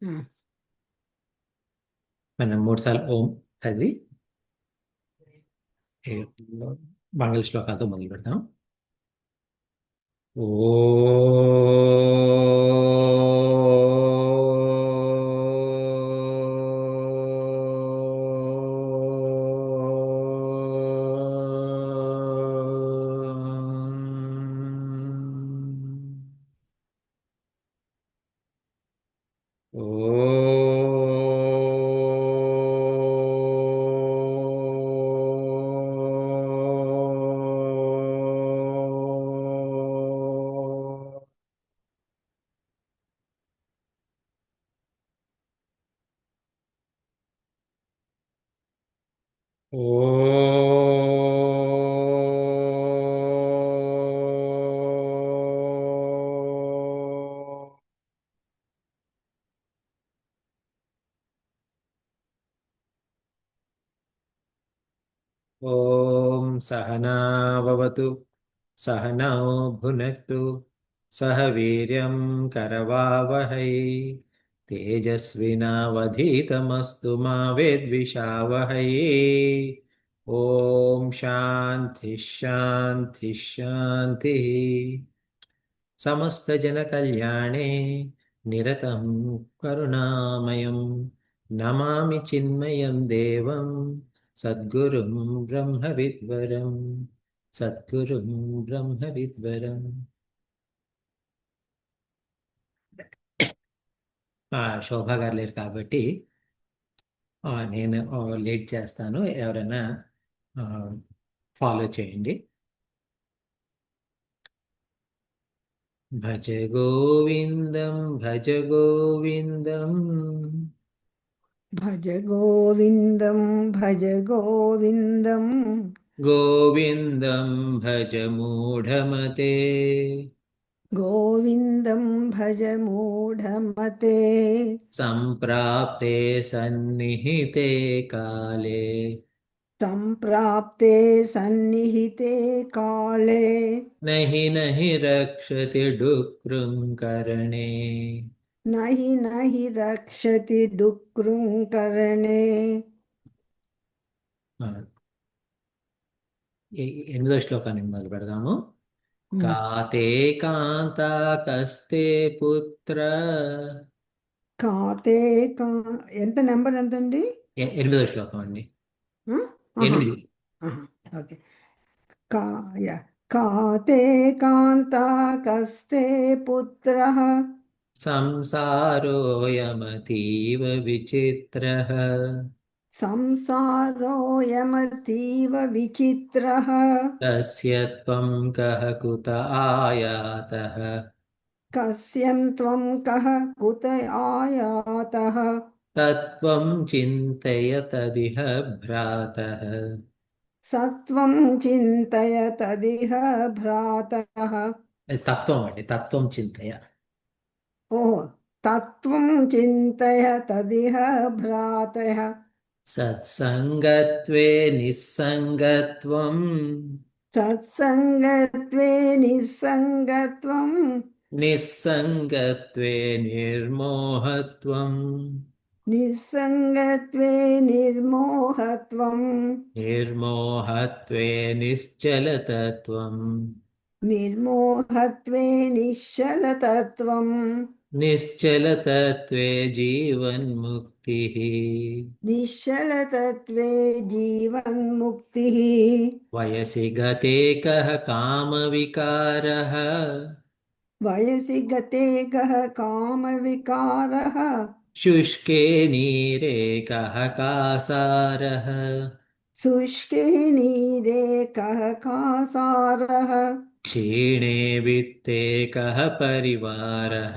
ఆ, మనం 3 సార్లు ఓం చదివి ఈ మంగళ శ్లోకాలతో మొదలు పెడతాం. ఓ ఓం సహనావవతు సహనౌ భునక్తు సహ వీర్యం కరవావహై తేజస్వినావధీతమస్తు మా విద్విషావహై. ఓం శాంతి శాంతి శాంతి. సమస్తజనకల్యాణే నిరతం కరుణామయం నమామి చిన్మయం దేవం సద్గురుం బ్రహ్మవిద్వరం. సద్గురుం బ్రహ్మవిద్వరం. శోభా గారు లేరు కాబట్టి నేను లీడ్ చేస్తాను. ఎవరైనా ఫాలో చేయండి. భజ గోవిందం భజ గోవిందం భజ గోవిందం భజ గోవిందం గోవిందం భజ మూఢమతే. గోవిందం భజ మూఢమతే. సంప్రాప్తే సన్నిహితే కాలే సంప్రాప్తే సన్నిహితే కాళే నహి నహి రక్షతి డుక్రుంకరణే. నహి నహి రక్షతి డుక్రుంకరణే. ఆ, 8వ శ్లోకాన్ని మొదలు పెడదాము. కాతే కాంతా కస్తే పుత్ర. కాతే కా ఎంత నెంబర్ ఎంతండి? 8వ శ్లోకం అండి. ఆ? ఆహా, 8. ఆహా, ఓకే. కాయ కాతే కాంతా కస్తే పుత్రః సంసారోయమతీవ విచిత్రః. సంసారోऽయమతీవ విచిత్రः. తస్య త్వం కః కుత ఆయాతః. కస్యం త్వం కః కుత ఆయాతః. తత్వం చింతయ తదిహ భ్రాతః. సత్వం చింతయ తదిహ భ్రాతః. అది తత్వం అండి. తత్వం చింతయ. ఓ, తత్వం చింతయ తదిహ భ్రాతః. సత్సంగత్వే నిస్సంగత్వం. సత్సంగత్వే నిస్సంగత్వం. నిస్సంగత్వే నిర్మోహత్వం. నిస్సంగత్వే నిర్మోహత్వం. నిర్మోహత్వే నిశ్చలతత్వం. నిర్మోహత్వే నిశ్చలతత్వం. నిశ్చలతత్వే జీవన్ముక్తిః. నిశ్చలతత్వే జీవన్ముక్తిః. వయసి గతే కః కామవికారः. వయసి గతే కః కామవికారः. शुष्के नीरे कः कासारः. शुष्के नीरे कः कासारः. क्षीणे वित्ते कः परिवारः.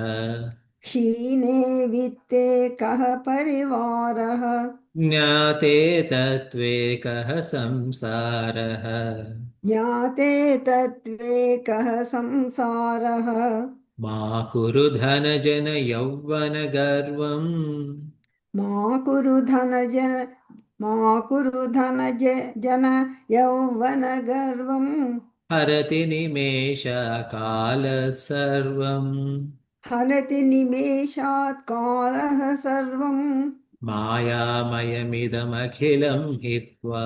क्षीणे वित्ते कः परिवारः. ज्ञाते तत्त्वे कः संसारः. ज्ञाते तत्त्वे कः संसारः। मा कुरु धनजन यौवनगर्वम्. मा कुरु धनजन मा कुरु धनज जन यौवनगर्वम्। हरति निमेषकालः सर्वम्. हरति निमेषात् कालः सर्वम् मायामयमिदमखिलं हित्वा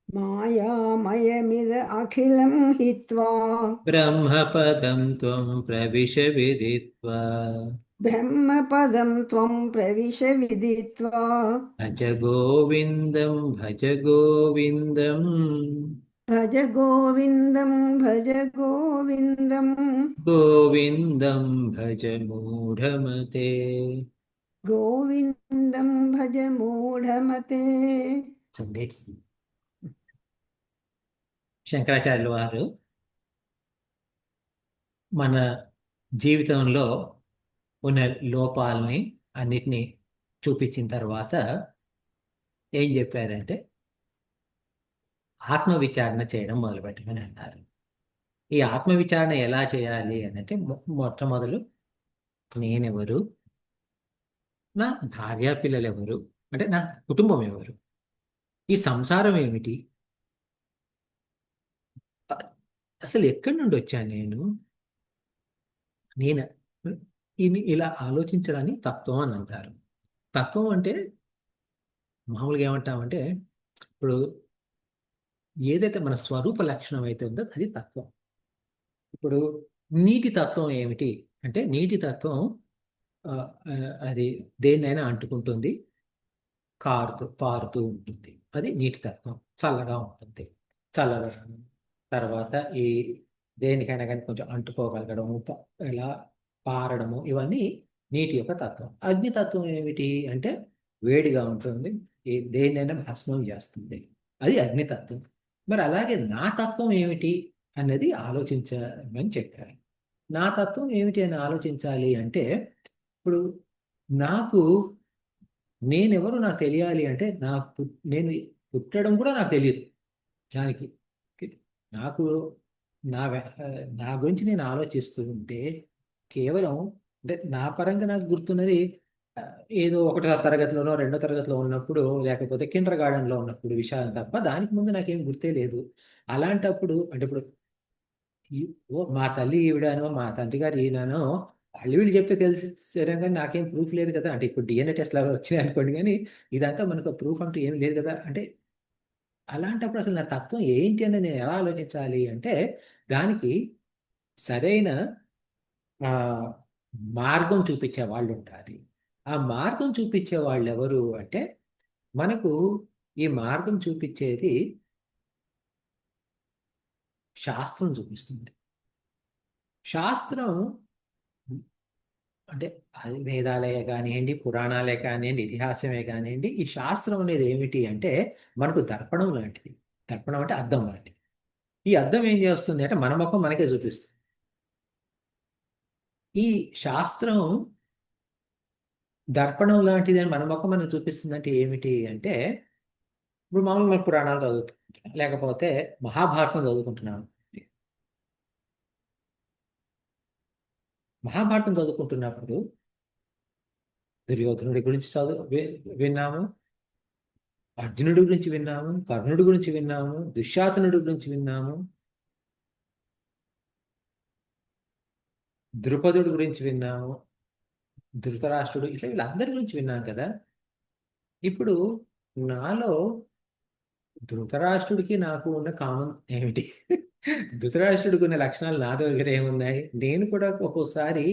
मायामयमिद अखिलं हित्वा ब्रह्मपदं त्वं प्रविश विदित्वा ब्रह्मपदं त्वं प्रविश विदित्वा भज गोविन्दं भज गोविन्दम् भज गोविन्दं भज गोविन्दं गोविन्दं भज मूढमते। गोविन्दं भज मूढमते. చూడండి, శంకరాచార్యుల వారు మన జీవితంలో ఉన్న లోపాలని అన్నిటినీ చూపించిన తర్వాత ఏం చెప్పారంటే ఆత్మవిచారణ చేయడం మొదలుపెట్టమని అన్నారు. ఈ ఆత్మవిచారణ ఎలా చేయాలి అని అంటే మొట్టమొదలు నేనెవరు, నా భార్య పిల్లలు ఎవరు, అంటే నా కుటుంబం ఎవరు, ఈ సంసారం ఏమిటి, అసలు ఎక్కడి నుండి వచ్చాను నేను ఇలా ఆలోచించడాన్ని తత్వం అని అంటారు. తత్వం అంటే మామూలుగా ఏమంటామంటే ఇప్పుడు ఏదైతే మన స్వరూప లక్షణం అయితే ఉందో అది తత్వం. ఇప్పుడు నీటి తత్వం ఏమిటి అంటే నీటి తత్వం ఆ, ఆ, అది దేన్నైనా అంటుకుంటుంది, పారుతూ ఉంటుంది. అది నీటి తత్వం. చల్లగా ఉంటుంది, చల్లగా. తర్వాత ఈ దేనికైనా కానీ కొంచెం అంటుకోగలగడము, ఇలా పారడము, ఇవన్నీ నీటి యొక్క తత్వం. అగ్నితత్వం ఏమిటి అంటే వేడిగా ఉంటుంది, దేన్నైనా భస్మం చేస్తుంది. అది అగ్నితత్వం. మరి అలాగే నా తత్వం ఏమిటి అన్నది ఆలోచించమని చెప్పారు. నా తత్వం ఏమిటి అని ఆలోచించాలి అంటే ఇప్పుడు నాకు నేనెవరు నాకు తెలియాలి అంటే నేను పుట్టడం కూడా నాకు తెలియదు దానికి. నాకు నా గురించి నేను ఆలోచిస్తూ ఉంటే కేవలం అంటే నా పరంగా నాకు గుర్తున్నది ఆ, ఏదో ఒకటో తరగతిలోనో రెండో తరగతిలో ఉన్నప్పుడు లేకపోతే కిండర్ గార్డెన్లో ఉన్నప్పుడు విషయాలు తప్ప దానికి ముందు నాకేం గుర్తే లేదు. అలాంటప్పుడు అంటే ఇప్పుడు మా తల్లి ఈవిడానో మా తండ్రి గారు ఈయననో వాళ్ళు వీళ్ళు చెప్తే తెలిసి సరే కానీ నాకేం ప్రూఫ్ లేదు కదా. అంటే ఇప్పుడు డిఎన్ఏ టెస్ట్ లాగా వచ్చినాయి అనుకోండి, కానీ ఇదంతా మనకు ప్రూఫ్ అంటూ ఏం లేదు కదా. అంటే అలాంటప్పుడు అసలు నా తత్వం ఏంటి అని నేను ఎలా ఆలోచించాలి అంటే దానికి సరైన ఆ, మార్గం చూపించే వాళ్ళు ఉండాలి. ఆ మార్గం చూపించే వాళ్ళు ఎవరు అంటే మనకు ఈ మార్గం చూపించేది శాస్త్రం చూపిస్తుంది. శాస్త్రం అంటే అది వేదాలే కానివ్వండి, పురాణాలే కానివ్వండి, ఇతిహాసమే కానివ్వండి, ఈ శాస్త్రం అనేది ఏమిటి అంటే మనకు దర్పణం లాంటిది. దర్పణం అంటే అద్దం లాంటిది. ఈ అద్దం ఏం చేస్తుంది అంటే మన ముఖం మనకే చూపిస్తుంది. ఈ శాస్త్రం దర్పణం లాంటిది అని మన ముఖం మనకు చూపిస్తుంది అంటే ఏమిటి అంటే ఇప్పుడు మామూలుగా మన పురాణాలు చదువుతుంటాం, లేకపోతే మహాభారతం చదువుకుంటున్నాం. మహాభారతం చదువుకుంటున్నప్పుడు దుర్యోధనుడి గురించి విన్నాము, అర్జునుడి గురించి విన్నాము, కర్ణుడి గురించి విన్నాము, దుశ్శాసనుడి గురించి విన్నాము, ద్రుపదుడి గురించి విన్నాము, ధృతరాష్ట్రుడు, ఇట్లా వీళ్ళందరి గురించి విన్నాం కదా. ఇప్పుడు నాలో ధృతరాష్ట్రుడికి నాకు ఉన్న కామన్ ఏమిటి? ధృతరాష్ట్రుడికి ఉన్న లక్షణాలు నా దగ్గర ఏమున్నాయి? నేను కూడా ఒక్కోసారి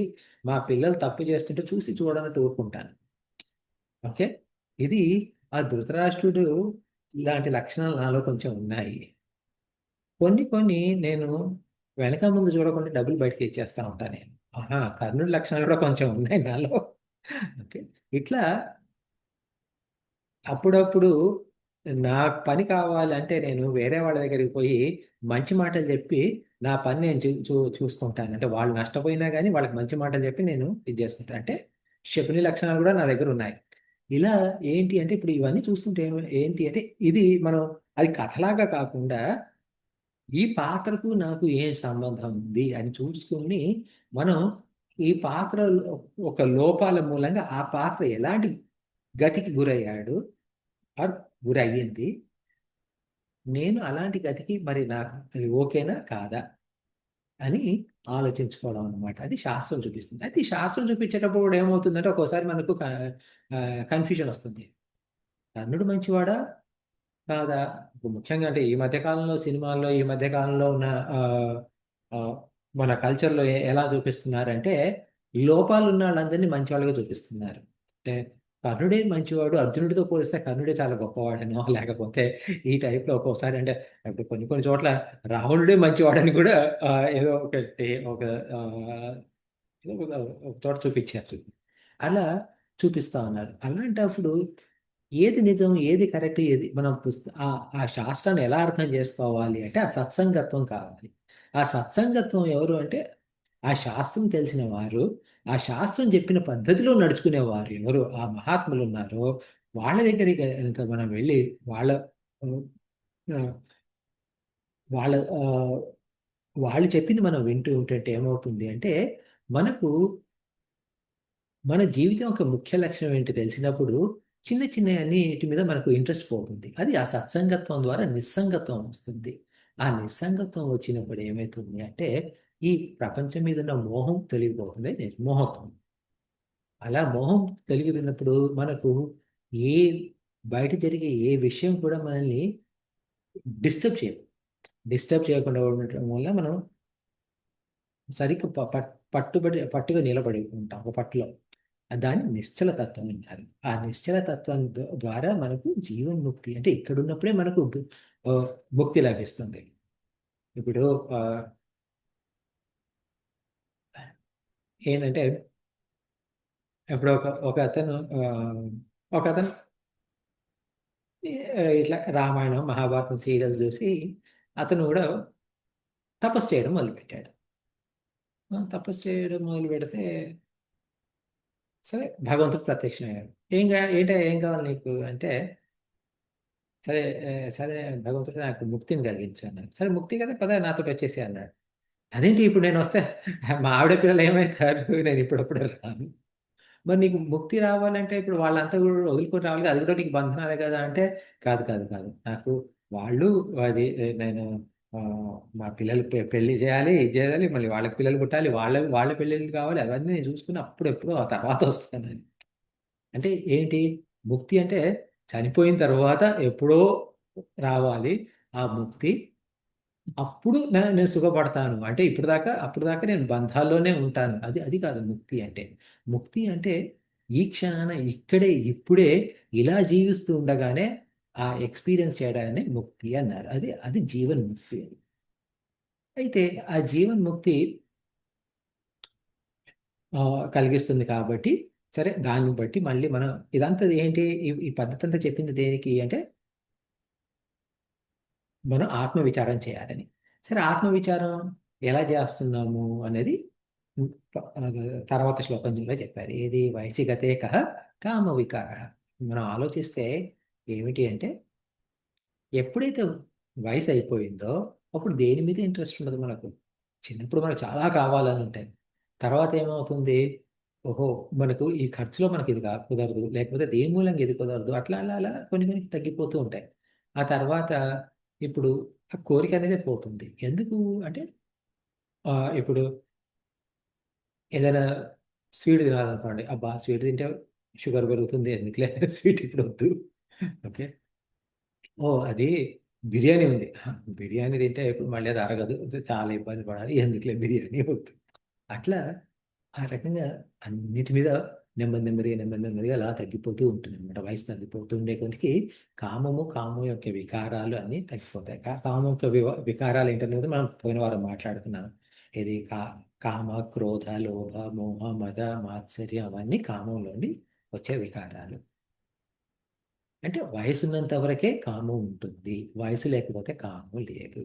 మా పిల్లలు తప్పు చేస్తుంటే చూసి చూడనట్టు ఊరుకుంటాను. ఓకే, ఇది ఆ ధృతరాష్ట్రుడు ఇలాంటి లక్షణాలు నాలో కొంచెం ఉన్నాయి. కొన్ని కొన్ని నేను వెనక ముందు చూడకుండా డబ్బులు బయటకి ఇచ్చేస్తా ఉంటాను నేను. ఆహా, కర్ణుడి లక్షణాలు కూడా కొంచెం ఉన్నాయి నాలో. ఓకే, ఇట్లా అప్పుడప్పుడు నా పని కావాలంటే నేను వేరే వాళ్ళ దగ్గరికి పోయి మంచి మాటలు చెప్పి నా పని నేను చూసుకుంటాను. అంటే వాళ్ళు నష్టపోయినా కానీ వాళ్ళకి మంచి మాటలు చెప్పి నేను ఇది చేసుకుంటాను. అంటే శకుని లక్షణాలు కూడా నా దగ్గర ఉన్నాయి. ఇలా ఏంటి అంటే ఇప్పుడు ఇవన్నీ చూస్తుంటే ఏంటి అంటే ఇది మనం అది కథలాగా కాకుండా ఈ పాత్రకు నాకు ఏ సంబంధం ఉంది అని చూసుకుని మనం ఈ పాత్ర ఒక లోపాల మూలంగా ఆ పాత్ర ఎలాంటి గతికి గురయ్యాడు ఆర్ గురయ్యింది, నేను అలాంటి గతికి మరి నాకు అది ఓకేనా కాదా అని ఆలోచించుకోవడం అనమాట. అది శాస్త్రం చూపిస్తుంది. అయితే ఈ శాస్త్రం చూపించేటప్పుడు కూడా ఏమవుతుందంటే ఒక్కోసారి మనకు కన్ఫ్యూజన్ వస్తుంది. కర్ణుడు మంచివాడా కాదా? ఇప్పుడు ముఖ్యంగా అంటే ఈ మధ్య కాలంలో సినిమాల్లో ఈ మధ్య కాలంలో ఉన్న ఆ, ఆ, మన కల్చర్లో ఎలా చూపిస్తున్నారంటే లోపాలు ఉన్న వాళ్ళందరినీ మంచి వాళ్ళగా చూపిస్తున్నారు. అంటే కర్ణుడే మంచివాడు, అర్జునుడితో పోలిస్తే కర్ణుడే చాలా గొప్పవాడనో లేకపోతే ఈ టైప్లో ఒక్కోసారి అంటే ఇప్పుడు కొన్ని కొన్ని చోట్ల రావణుడే మంచివాడని కూడా ఏదో ఒకటి ఆ, ఒక చోట చూపించారు. అలా చూపిస్తా ఉన్నారు. అలాంటప్పుడు ఏది నిజం, ఏది కరెక్ట్, ఏది మనం ఆ శాస్త్రాన్ని ఎలా అర్థం చేసుకోవాలి అంటే ఆ సత్సంగత్వం కావాలి. ఆ సత్సంగత్వం ఎవరు అంటే ఆ శాస్త్రం తెలిసిన వారు, ఆ శాస్త్రం చెప్పిన పద్ధతిలో నడుచుకునేవారు ఎవరు ఆ మహాత్ములు ఉన్నారో వాళ్ళ దగ్గరికి కనుక మనం వెళ్ళి వాళ్ళ ఆ, వాళ్ళ వాళ్ళు చెప్పింది మనం వింటూ ఉంటే ఏమవుతుంది అంటే మనకు మన జీవితం యొక్క ముఖ్య లక్ష్యం ఏంటి తెలిసినప్పుడు చిన్న చిన్న అన్నిటి మీద మనకు ఇంట్రెస్ట్ పోతుంది. అది ఆ సత్సంగత్వం ద్వారా నిస్సంగత్వం వస్తుంది. ఆ నిస్సంగత్వం వచ్చినప్పుడు ఏమవుతుంది అంటే ఈ ప్రపంచం మీద ఉన్న మోహం తొలగిపోతుంది, నిర్మోహత్వం. అలా మోహం తొలగిపోయినప్పుడు మనకు ఏ బయట జరిగే ఏ విషయం కూడా మనల్ని డిస్టర్బ్ చేయదు. డిస్టర్బ్ చేయకుండా ఉండటం వల్ల మనం సరిగ్గా పట్టుగా నిలబడి ఉంటాం ఒక పట్టులో. దాన్ని నిశ్చల తత్వం అంటారు. ఆ నిశ్చల తత్వం ద్వారా మనకు జీవన్ముక్తి అంటే ఇక్కడున్నప్పుడే మనకు ఆ, ముక్తి లభిస్తుంది. ఇప్పుడు ఆ, ఏంటంటే ఇప్పుడు ఒక అతను ఒక అతను ఇట్లా రామాయణం మహాభారతం సీరియల్స్ చూసి అతను కూడా తపస్సు చేయడం మొదలుపెట్టాడు. తపస్సు చేయడం మొదలు పెడితే సరే భగవంతుడు ప్రత్యక్షమయ్యాడు. ఏం కావాలి నీకు అంటే సరే సరే భగవంతుడు నాకు ముక్తిని కలిగించు అన్నాడు. సరే ముక్తి కదా పద నాతో వచ్చేసి అన్నాడు. అదేంటి ఇప్పుడు నేను వస్తే మా ఆవిడ పిల్లలు ఏమవుతారు, నేను ఇప్పుడప్పుడు రాను. మరి నీకు ముక్తి రావాలంటే ఇప్పుడు వాళ్ళంతా కూడా వదులుకొని రావాలి కదా, అది కూడా నీకు బంధనాలే కదా అంటే కాదు కాదు కాదు నాకు వాళ్ళు అది నేను ఆ, మా పిల్లలు పెళ్లి చేయాలి, ఇది చేయాలి, మళ్ళీ వాళ్ళకి పిల్లలు పుట్టాలి, వాళ్ళ పెళ్ళిళ్ళు కావాలి, అవన్నీ నేను చూసుకుని అప్పుడు ఎప్పుడో ఆ తర్వాత వస్తానని. అంటే ఏంటి ముక్తి అంటే చనిపోయిన తర్వాత ఎప్పుడో రావాలి ఆ ముక్తి. అప్పుడు నేను సుఖపడతాను అంటే అప్పుడు దాకా నేను బంధాల్లోనే ఉంటాను. అది అది కాదు ముక్తి అంటే. ముక్తి అంటే ఈ క్షణాన ఇక్కడే ఇప్పుడే ఇలా జీవిస్తూ ఉండగానే ఆ ఎక్స్పీరియన్స్ చేయడాన్ని ముక్తి అన్నారు. అది అది జీవన్ ముక్తి. అయితే ఆ జీవన్ ముక్తి ఆ, కలిగిస్తుంది కాబట్టి సరే దాన్ని బట్టి మళ్ళీ మనం ఇదంతా ఏంటి ఈ పద్ధతి అంతా చెప్పింది దేనికి అంటే మనం ఆత్మవిచారం చేయాలని. సరే ఆత్మవిచారం ఎలా చేస్తున్నాము అనేది ఆ, తర్వాత శ్లోకంలో చెప్పారు. ఏది వైసిగతే కహ కామ వికార. మనం ఆలోచిస్తే ఏమిటి అంటే ఎప్పుడైతే వయసు అయిపోయిందో అప్పుడు దేని మీద ఇంట్రెస్ట్ ఉండదు మనకు. చిన్నప్పుడు మనకు చాలా కావాలని ఉంటాయి. తర్వాత ఏమవుతుంది, ఓహో మనకు ఈ ఖర్చులో మనకి ఇది కుదరదు, లేకపోతే దేని మూలంగా ఇది కుదరదు, అట్లా అలా అలా కొన్ని కొన్ని తగ్గిపోతూ ఉంటాయి. ఆ తర్వాత ఇప్పుడు ఆ కోరిక అనేది పోతుంది. ఎందుకు అంటే ఇప్పుడు ఏదైనా స్వీట్ తినాలనుకోండి, అబ్బా స్వీట్ తింటే షుగర్ పెరుగుతుంది ఎందుకులే స్వీట్ ఇప్పుడు వద్దు. ఓకే, ఓ అది బిర్యానీ ఉంది, బిర్యానీ తింటే ఇప్పుడు మళ్ళీ అది అరగదు, చాలా ఇబ్బంది పడాలి, ఎందుకులే బిర్యానీ వద్దు. అట్లా ఆ రకంగా అన్నిటి మీద నెమ్మదిగా అలా తగ్గిపోతూ ఉంటుంది అనమాట. వయసు తగ్గిపోతూ ఉండే కొద్దికి కామం యొక్క వికారాలు అన్నీ తగ్గిపోతాయి. కామం యొక్క వికారాలు ఏంటనేది మనం పోయిన వారం మాట్లాడుకున్నాం. ఇది కామ, క్రోధ, లోభ, మోహ, మద, మాత్సర్యం అవన్నీ కామంలోని వచ్చే వికారాలు. అంటే వయసు ఉన్నంత వరకే కామం ఉంటుంది, వయసు లేకపోతే కామం లేదు.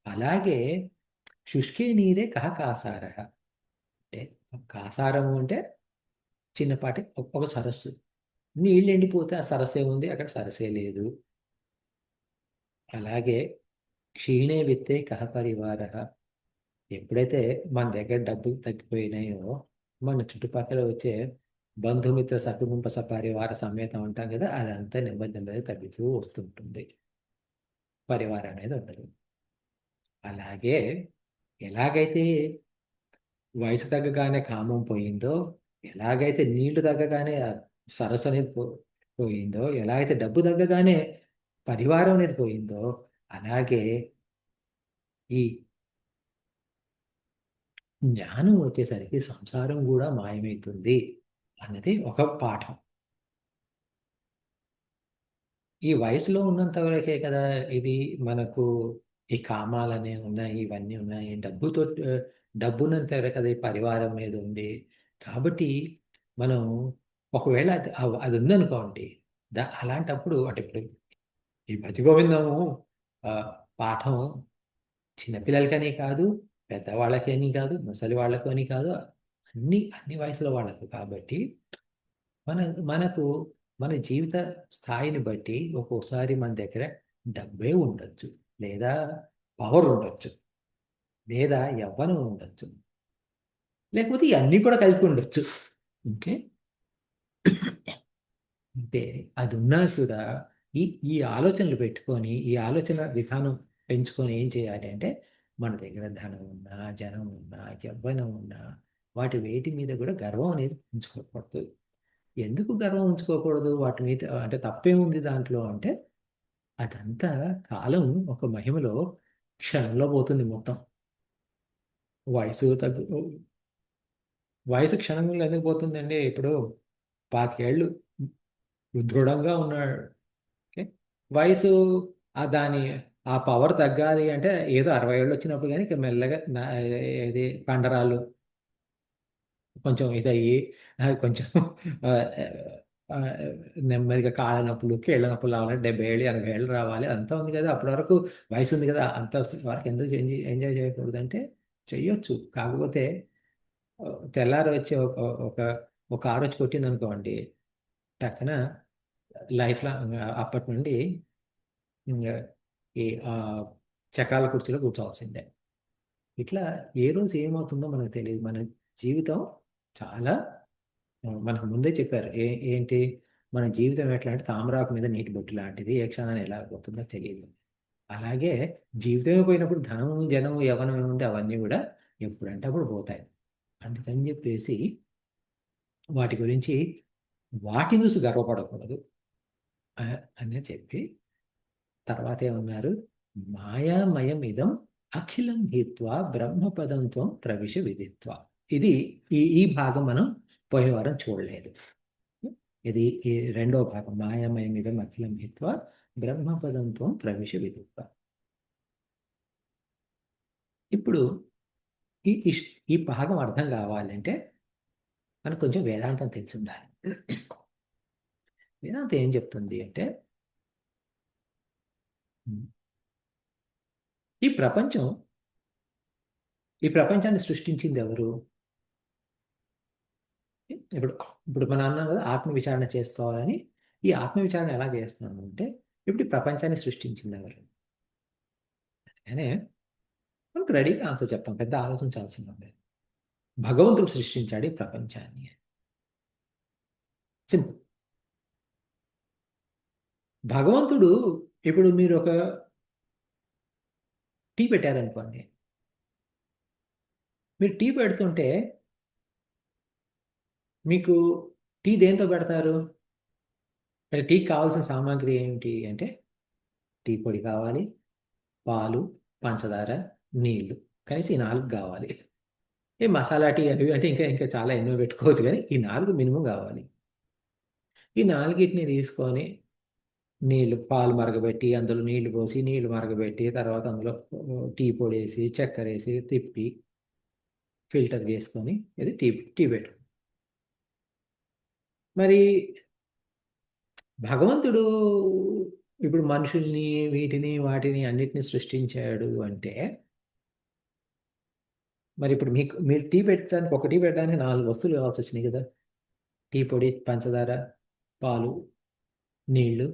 అలాగే శుష్కే నీరే కహ కాసార. అంటే కాసారము అంటే చిన్నపాటి ఒక సరస్సు. నీళ్ళు ఎండిపోతే ఆ సరస్సే ఉంది, అక్కడ సరస్సే లేదు. అలాగే క్షీణే విత్తే కహ పరివార. ఎప్పుడైతే మన దగ్గర డబ్బులు తగ్గిపోయినాయో మన చుట్టుపక్కల వచ్చే బంధుమిత్ర సకుటుంబ సపరివార సమేతం అంటాం కదా, అదంతా నెమ్మదిగా తగ్గుతూ వస్తుంటుంది. పరివారం అనేది ఉండదు. అలాగే ఎలాగైతే వయసు తగ్గగానే కామం పోయిందో, ఎలాగైతే నీళ్లు తగ్గగానే ఆ సరస్సు అనేది పోయిందో, ఎలా అయితే డబ్బు తగ్గగానే పరివారం అనేది పోయిందో, అలాగే ఈ జ్ఞానం వచ్చేసరికి సంసారం కూడా మాయమవుతుంది అన్నది ఒక పాఠం. ఈ వయసులో ఉన్నంత వరకే కదా ఇది మనకు ఈ కామాలనే ఉన్నాయి, ఇవన్నీ ఉన్నాయి. డబ్బున్నంత వరకు అది పరివారం మీద ఉంది. కాబట్టి మనం ఒకవేళ అది ఉందనుకోండి, అలాంటప్పుడు అంటే ఇప్పుడు ఈ భజగోవిందము ఆ, పాఠం చిన్నపిల్లలకని కాదు, పెద్దవాళ్ళకని కాదు, ముసలి వాళ్ళకని కాదు, అన్ని వయసుల వాళ్ళకు. కాబట్టి మన మనకు మన జీవిత స్థాయిని బట్టి ఒక్కోసారి మన దగ్గర డబ్బే ఉండొచ్చు, లేదా పవర్ ఉండొచ్చు, లేదా యవ్వనం ఉండొచ్చు, లేకపోతే ఇవన్నీ కూడా కలిపి ఉండొచ్చు. ఓకే, అంటే అది ఉన్నా కూడా ఈ ఈ ఆలోచనలు పెట్టుకొని, ఈ ఆలోచన విధానం పెంచుకొని ఏం చేయాలి అంటే, మన దగ్గర ధనం ఉన్నా, జనం ఉన్నా, యవ్వనం ఉన్నా, వేటి మీద కూడా గర్వం అనేది ఉంచుకోకూడదు. ఎందుకు గర్వం ఉంచుకోకూడదు వాటి మీద అంటే తప్పేముంది దాంట్లో అంటే, అదంతా కాలం ఒక మహిమలో క్షణంలో పోతుంది మొత్తం. వయసు తగ్గు వయసు క్షణంలో ఎందుకు పోతుందండి? ఇప్పుడు 25 ఏళ్ళు దృఢంగా ఉన్నాడు. ఓకే, వయసు దాని ఆ పవర్ తగ్గాలి అంటే ఏదో 60 ఏళ్ళు వచ్చినప్పుడు కానీ ఇక మెల్లగా ఇది కండరాలు కొంచెం ఇదయ్యి కొంచెం ఆ, ఆ, నెమ్మదిగా కాళ్ళ నొప్పులు కీళ్ళ నొప్పులు రావాలంటే 70 ఏళ్ళు 80 ఏళ్ళు రావాలి. అంతా ఉంది కదా, అప్పటి వరకు వయసు ఉంది కదా, అంత వరకు ఎందుకు ఎంజాయ్ చేయకూడదు అంటే చెయ్యొచ్చు. కాకపోతే ఆ, తెల్లారి వచ్చి ఒక ఒక కారు వచ్చి కొట్టింది అనుకోండి, టక్కన లైఫ్ లాంగ్ అప్పటి నుండి ఇంకా ఈ చక్రాల కుర్చీలో కూర్చోవాల్సిందే. ఇట్లా ఏ రోజు ఏమవుతుందో మనకు తెలియదు. మన జీవితం చాలా మనకు ముందే చెప్పారు. ఏంటి మన జీవితం ఎట్లా అంటే తామరాకు మీద నీటి బొట్టు లాంటిది, ఏ క్షణాన్ని ఎలా పోతుందో తెలియదు. అలాగే జీవితమే పోయినప్పుడు ధనం జనం యవ్వనం ఏముంది అవన్నీ కూడా ఎప్పుడంటే అప్పుడు పోతాయి. అందుకని చెప్పేసి వాటి గురించి వాటిని చూసి గర్వపడకూడదు అని చెప్పి తర్వాత ఏమన్నారు, మాయామయం ఇదం అఖిలం హిత్వా బ్రహ్మపదం త్వం ప్రవిశ విదిత్వ. ఇది ఈ భాగం మనం పోయిన వారం చూడలేదు. ఇది ఈ రెండో భాగం, మాయామయం ఇదం అఖిలం హిత్వా బ్రహ్మపదం త్వం ప్రవిశ విదిత్వ. ఇప్పుడు ఈ ఈ ఈ భాగం అర్థం కావాలంటే మనకు కొంచెం వేదాంతం తెలిసి ఉండాలి. వేదాంతం ఏం చెప్తుంది అంటే, ఈ ప్రపంచం ఈ ప్రపంచాన్ని సృష్టించింది ఎవరు? ఇప్పుడు ఇప్పుడు మనం అన్నాం కదా ఆత్మ విచారణ చేసుకోవాలని. ఈ ఆత్మ విచారణ ఎలా చేస్తున్నాము అంటే, ఇప్పుడు ఈ ప్రపంచాన్ని సృష్టించింది ఎవరు అనే మనకు రెడీగా ఆన్సర్ చెప్తాం, పెద్ద ఆలోచించాల్సిన లేదు. భగవంతుడు సృష్టించాడు ఈ ప్రపంచాన్ని. సింపుల్. భగవంతుడు ఇప్పుడు మీరు ఒక టీ పెట్టారనుకోండి, మీరు టీ పెడుతుంటే మీకు టీ దేంతో పెడతారు? టీకి కావాల్సిన సామాగ్రి ఏమిటి అంటే, టీ పొడి కావాలి, పాలు, పంచదార, నీళ్లు, కనీసం ఈ 4 కావాలి. ఏ మసాలా టీ అవి అంటే ఇంకా ఇంకా చాలా ఎన్నో పెట్టుకోవచ్చు, కానీ ఈ 4 మినిమం కావాలి. ఈ 4టిని తీసుకొని పాలు మరగబెట్టి అందులో నీళ్లు పోసి నీళ్లు మరగబెట్టి తర్వాత అందులో టీ పొడి వేసి చక్కెర వేసి తిప్పి ఫిల్టర్ చేసుకొని ఇది టీ టీ పెట్టు. మరి భగవంతుడు ఇప్పుడు మనుషుల్ని వీటిని వాటిని అన్నిటిని సృష్టించాడు అంటే, మరి ఇప్పుడు మీరు టీ పెట్టడానికి ఒక టీ పెట్టడానికి 4 వస్తువులు కావాల్సి వచ్చినాయి కదా. టీ పొడి, పంచదార, పాలు, నీళ్లు.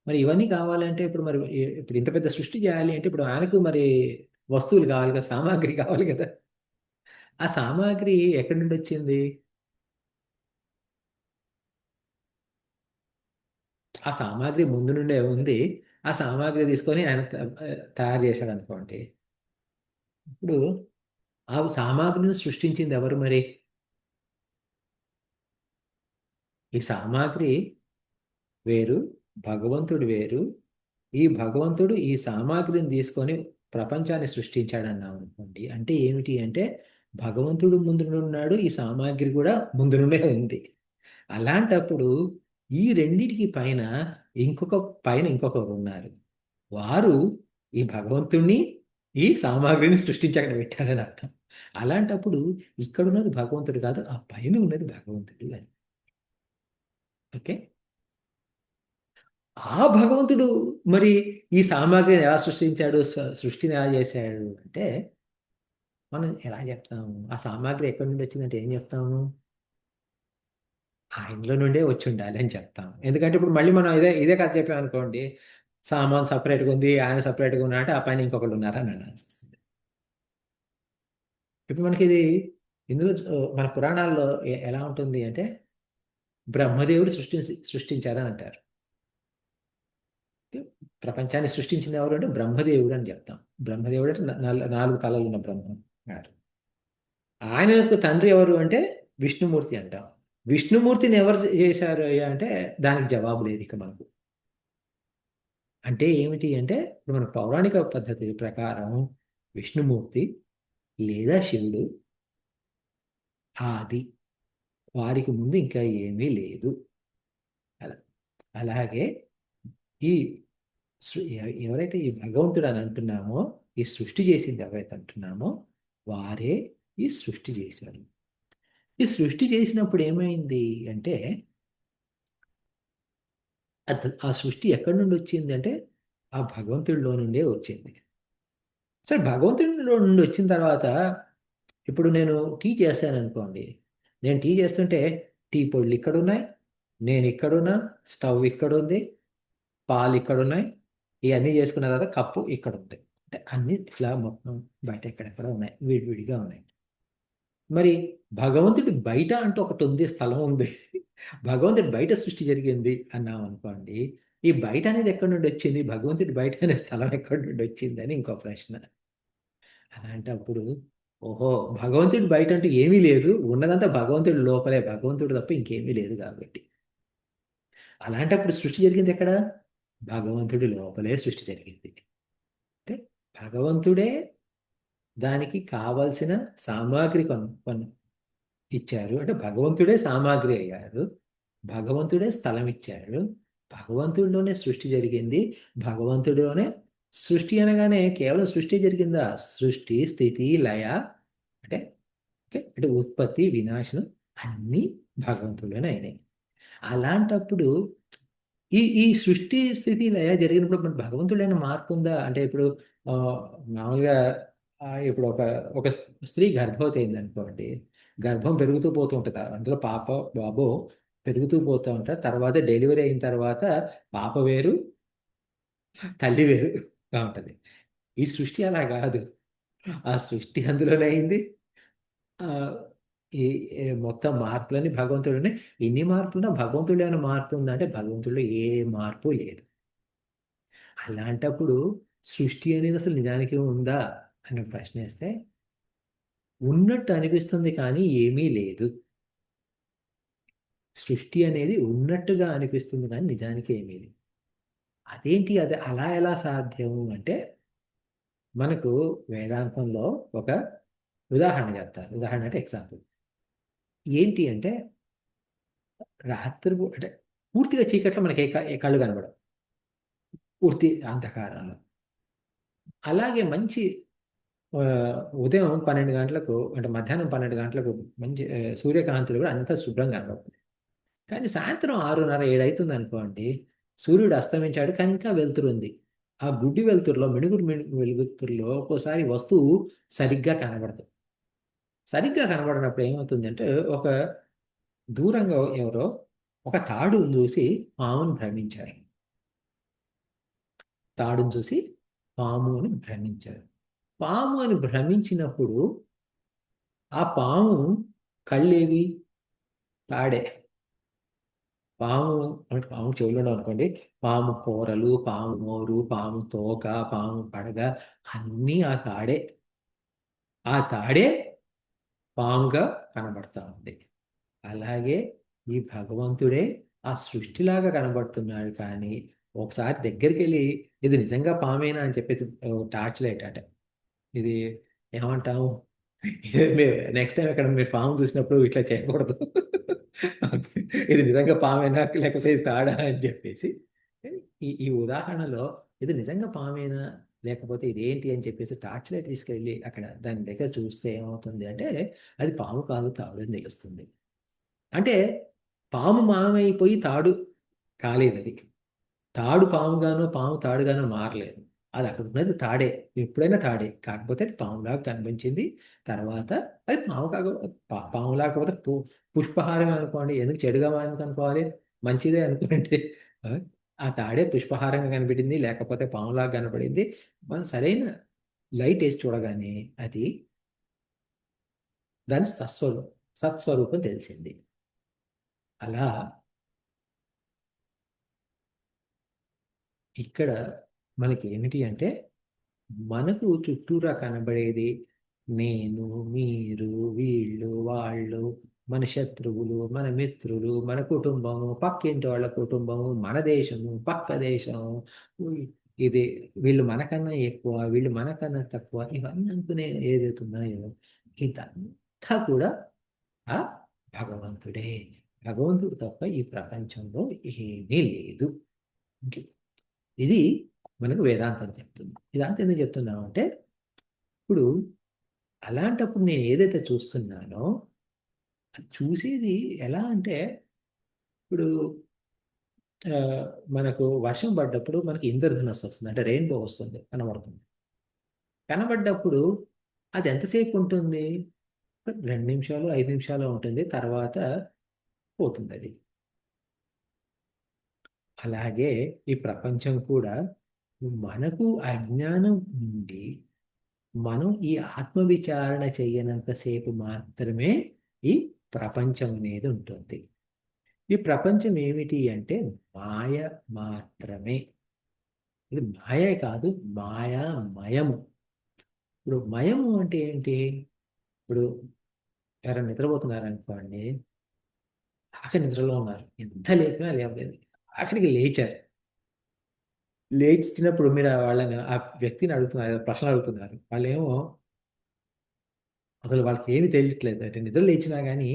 మరి ఇవన్నీ కావాలంటే ఇప్పుడు ఇంత పెద్ద సృష్టి చేయాలి అంటే ఇప్పుడు ఆయనకు మరి వస్తువులు కావాలి కదా, సామాగ్రి కావాలి కదా. ఆ సామాగ్రి ఎక్కడి నుండి వచ్చింది? ఆ సామాగ్రి ముందు నుండే ఉంది. ఆ సామాగ్రి తీసుకొని ఆయన తయారు చేశాడు అనుకోండి. ఇప్పుడు ఆ సామాగ్రిని సృష్టించింది ఎవరు మరి? ఈ సామాగ్రి వేరు, భగవంతుడు వేరు. ఈ భగవంతుడు ఈ సామాగ్రిని తీసుకొని ప్రపంచాన్ని సృష్టించాడన్నాం అనుకోండి. అంటే ఏమిటి అంటే భగవంతుడు ముందు ఉన్నాడు, ఈ సామాగ్రి కూడా ముందు నుండే ఉంది. అలాంటప్పుడు ఈ రెండిటికి పైన ఇంకొకరు ఉన్నారు. వారు ఈ భగవంతుణ్ణి ఈ సామాగ్రిని సృష్టించకుండా పెట్టారని అర్థం. అలాంటప్పుడు ఇక్కడున్నది భగవంతుడు కాదు, ఆ పైన ఉన్నది భగవంతుడు అని. ఓకే. ఆ భగవంతుడు మరి ఈ సామాగ్రిని ఎలా సృష్టించాడు, సృష్టిని ఎలా చేశాడు అంటే మనం ఎలా చెప్తాము? ఆ సామాగ్రి ఎక్కడి నుండి వచ్చిందంటే ఏం చెప్తాము? ఆయనలో నుండే వచ్చి ఉండాలి అని చెప్తాం. ఎందుకంటే ఇప్పుడు మళ్ళీ మనం ఇదే ఇదే కథ చెప్పాం అనుకోండి, సామాన్ సపరేట్గా ఉంది, ఆయన సపరేట్గా ఉన్నా అంటే ఆ పైన ఇంకొకళ్ళు ఉన్నారని అనాల్సి వస్తుంది. ఇప్పుడు మనకి ఇది ఇందులో మన పురాణాల్లో ఎలా ఉంటుంది అంటే బ్రహ్మదేవుడు సృష్టించారని అంటారు. ప్రపంచాన్ని సృష్టించింది ఎవరు అంటే బ్రహ్మదేవుడు అని చెప్తాం. బ్రహ్మదేవుడు అంటే నాలుగు తలలు ఉన్న బ్రహ్మ గారు. ఆయన యొక్క తండ్రి ఎవరు అంటే విష్ణుమూర్తి అంటాం. విష్ణుమూర్తిని ఎవరు చేశారు అంటే దానికి జవాబు లేదు ఇక మనకు. అంటే ఏమిటి అంటే ఇప్పుడు మన పౌరాణిక పద్ధతి ప్రకారం విష్ణుమూర్తి లేదా శివుడు ఆది, వారికి ముందు ఇంకా ఏమీ లేదు. అలా అలాగే ఈ ఎవరైతే ఈ భగవంతుడు అని అంటున్నామో, ఈ సృష్టి చేసింది ఎవరైతే అంటున్నామో వారే ఈ సృష్టి చేశారు. ఈ సృష్టి చేసినప్పుడు ఏమైంది అంటే ఆ సృష్టి ఎక్కడి నుండి వచ్చింది అంటే ఆ భగవంతుడిలో నుండే వచ్చింది. సరే, భగవంతుడిలో నుండి వచ్చిన తర్వాత ఇప్పుడు నేను టీ చేస్తాను అనుకోండి. నేను టీ చేస్తుంటే టీ పొడులు ఇక్కడ ఉన్నాయి, నేను ఇక్కడున్నా, స్టవ్ ఇక్కడ ఉంది, పాలు ఇక్కడ ఉన్నాయి. ఇవన్నీ చేసుకున్న తర్వాత కప్పు ఇక్కడ ఉంది. అంటే అన్ని ఇట్లా మొత్తం బయట ఎక్కడెక్కడ ఉన్నాయి, విడివిడిగా ఉన్నాయి. మరి భగవంతుడి బయట అంటూ ఒకటి ఉంది, స్థలం ఉంది. భగవంతుడి బయట సృష్టి జరిగింది అన్నాం అనుకోండి. ఈ బయట అనేది ఎక్కడి నుండి వచ్చింది, భగవంతుడి బయట అనే స్థలం ఎక్కడి నుండి వచ్చింది అని ఇంకో ప్రశ్న. అలాంటప్పుడు ఓహో, భగవంతుడి బయట అంటూ ఏమీ లేదు, ఉన్నదంతా భగవంతుడి లోపలే, భగవంతుడు తప్ప ఇంకేమీ లేదు కాబట్టి. అలాంటప్పుడు సృష్టి జరిగింది ఎక్కడ? భగవంతుడి లోపలే సృష్టి జరిగింది. అంటే భగవంతుడే దానికి కావలసిన సామాగ్రి ఇచ్చారు. అంటే భగవంతుడే సామాగ్రి అయ్యారు, భగవంతుడే స్థలం ఇచ్చాడు, భగవంతుడిలోనే సృష్టి జరిగింది. భగవంతుడిలోనే సృష్టి అనగానే కేవలం సృష్టి జరిగిందా? సృష్టి, స్థితి, లయ, అంటే అంటే ఉత్పత్తి, వినాశనం అన్నీ భగవంతుడిలోనే అయినాయి. అలాంటప్పుడు ఈ సృష్టి, స్థితి, లయ జరిగినప్పుడు మన భగవంతుడైన మార్పు ఉందా అంటే ఇప్పుడు ఆ, మామూలుగా ఇప్పుడు ఒక స్త్రీ గర్భవతి అయింది అనుకోండి. గర్భం పెరుగుతూ పోతూ ఉంటుంది, అందులో పాప బాబు పెరుగుతూ పోతూ ఉంటారు. తర్వాత డెలివరీ అయిన తర్వాత పాప వేరు, తల్లి వేరుగా ఉంటుంది. ఈ సృష్టి అలా కాదు. ఆ సృష్టి అందులోనే అయింది. ఆ, ఈ మొత్తం మార్పులని భగవంతుడిని. ఎన్ని మార్పులున్నా భగవంతుడు ఏమైనా మార్పు ఉందంటే భగవంతుడిలో ఏ మార్పు లేదు. అలాంటప్పుడు సృష్టి అనేది అసలు నిజానికి ఉందా అనే ప్రశ్న వేస్తే ఉన్నట్టు అనిపిస్తుంది కానీ ఏమీ లేదు. సృష్టి అనేది ఉన్నట్టుగా అనిపిస్తుంది కానీ నిజానికి ఏమీ లేదు. అదేంటి, అది అలా ఎలా సాధ్యము అంటే మనకు వేదాంతంలో ఒక ఉదాహరణ చెప్తారు. ఉదాహరణ అంటే ఎగ్జాంపుల్ ఏంటి అంటే రాత్రి అంటే పూర్తిగా చీకట్లో మనకి ఏ కళ్ళు కనబడవు, పూర్తి అంధకారంలో. అలాగే మంచి ఆ, ఉదయం 12 గంటలకు అంటే మధ్యాహ్నం 12 గంటలకు మంచి సూర్యకాంతులు కూడా అంతా శుభ్రంగా కనబడుతుంది. కానీ సాయంత్రం 6:30, 7 అవుతుంది అనుకోండి, సూర్యుడు అస్తమించాడు కానీ ఇంకా వెలుతురుంది. ఆ గుడ్డి వెలుతురులో, మిణుగురు వెలుతురులో ఒక్కోసారి వస్తువు సరిగ్గా కనబడదు. సరిగ్గా కనబడినప్పుడు ఏమవుతుందంటే ఒక దూరంగా ఎవరో ఒక తాడును చూసి పామును భ్రమించారు. తాడును చూసి పాము అని భ్రమించారు. పాము అని భ్రమించినప్పుడు ఆ పాము కళ్ళేవి? తాడే. పాము అంటే పాము చెవులు అనుకోండి, పాము కూరలు, పాము నోరు, పాము తోక, పాము పడగ అన్నీ ఆ తాడే. ఆ తాడే పాముగా కనబడతా ఉంది. అలాగే ఈ భగవంతుడే ఆ సృష్టిలాగా కనబడుతున్నాడు. కానీ ఒకసారి దగ్గరికి వెళ్ళి ఇది నిజంగా పామేనా అని చెప్పేసి టార్చ్ లైట్ అట ఇది ఏమంటాము, నెక్స్ట్ టైం ఎక్కడ మీరు పాము చూసినప్పుడు ఇట్లా చేయకూడదు. ఇది నిజంగా పామేనా లేకపోతే ఇది తాడా అని చెప్పేసి ఈ ఉదాహరణలో ఇది నిజంగా పామేనా లేకపోతే ఇదేంటి అని చెప్పేసి టార్చ్ లైట్ తీసుకెళ్ళి అక్కడ దాని దగ్గర చూస్తే ఏమవుతుంది అంటే అది పాము కాదు తాడు అని తెలుస్తుంది. అంటే పాము మాయమైపోయి తాడు కాలేదు అది. తాడు పాముగానో పాము తాడుగానో మారలేదు. అది అక్కడ ఉన్నది తాడే, ఎప్పుడైనా తాడే, కాకపోతే అది పాములాగా కనిపించింది. తర్వాత అది పాము కాక పాము లేకపోతే పుష్పహారం అనుకోండి, ఎందుకు చెడుగా ఎందుకు అనుకోవాలి, మంచిదే అనుకుంటే ఆ ఆ తాడే పుష్పహారంగా కనిపించింది, లేకపోతే పాములాగా కనపడింది. మనం సరైన లైట్ వేసి చూడగానే అది దాని సత్స్వరూపం తెలిసింది. అలా ఇక్కడ మనకి ఏమిటి అంటే మనకు చుట్టూరా కనబడేది నేను, మీరు, వీళ్ళు, వాళ్ళు, మన శత్రువులు, మన మిత్రులు, మన కుటుంబము, పక్కింటి వాళ్ళ కుటుంబము, మన దేశము, పక్క దేశము, ఉయ్, ఇది వీళ్ళు మనకన్నా ఎక్కువ, వీళ్ళు మనకన్నా తక్కువ, ఇవన్నీ అనుకునే ఏదైతున్నాయో ఇదంతా కూడా ఆ భగవంతుడే. భగవంతుడు తప్ప ఈ ప్రపంచంలో ఏమీ లేదు. ఇది మనకు వేదాంతం చెప్తుంది. ఇదంతా ఎందుకు చెప్తున్నామంటే ఇప్పుడు అలాంటప్పుడు నేను ఏదైతే చూస్తున్నానో అది చూసేది ఎలా అంటే ఇప్పుడు ఆ, మనకు వర్షం పడ్డప్పుడు మనకి ఇంద్రధనుస్సు వస్తుంది, అంటే రెయిన్బో వస్తుంది, కనబడుతుంది. కనబడ్డప్పుడు అది ఎంతసేపు ఉంటుంది? 2 నిమిషాలు 5 నిమిషాలు ఉంటుంది, తర్వాత పోతుంది అది. అలాగే ఈ ప్రపంచం కూడా మనకు అజ్ఞానం నుండి మనం ఈ ఆత్మ విచారణ చేయనంతసేపు మాత్రమే ఈ ప్రపంచం అనేది ఉంటుంది. ఈ ప్రపంచం ఏమిటి అంటే మాయ మాత్రమే. ఇది మాయే కాదు, మాయామయము. ఇప్పుడు మయము అంటే ఏంటి? ఇప్పుడు ఎవరైనా నిద్రపోతున్నారనుకోండి, ఆఖరి నిద్రలో ఉన్నారు, ఎంత లేపినా లేవలేదు, ఆఖరికి లేచారు. లేచినప్పుడు మీరు వాళ్ళని ఆ వ్యక్తిని అడుగుతున్నారు, ప్రశ్న అడుగుతున్నారు, వాళ్ళేమో అసలు వాళ్ళకి ఏమి తెలియట్లేదు, అంటే నిద్ర లేచినా కానీ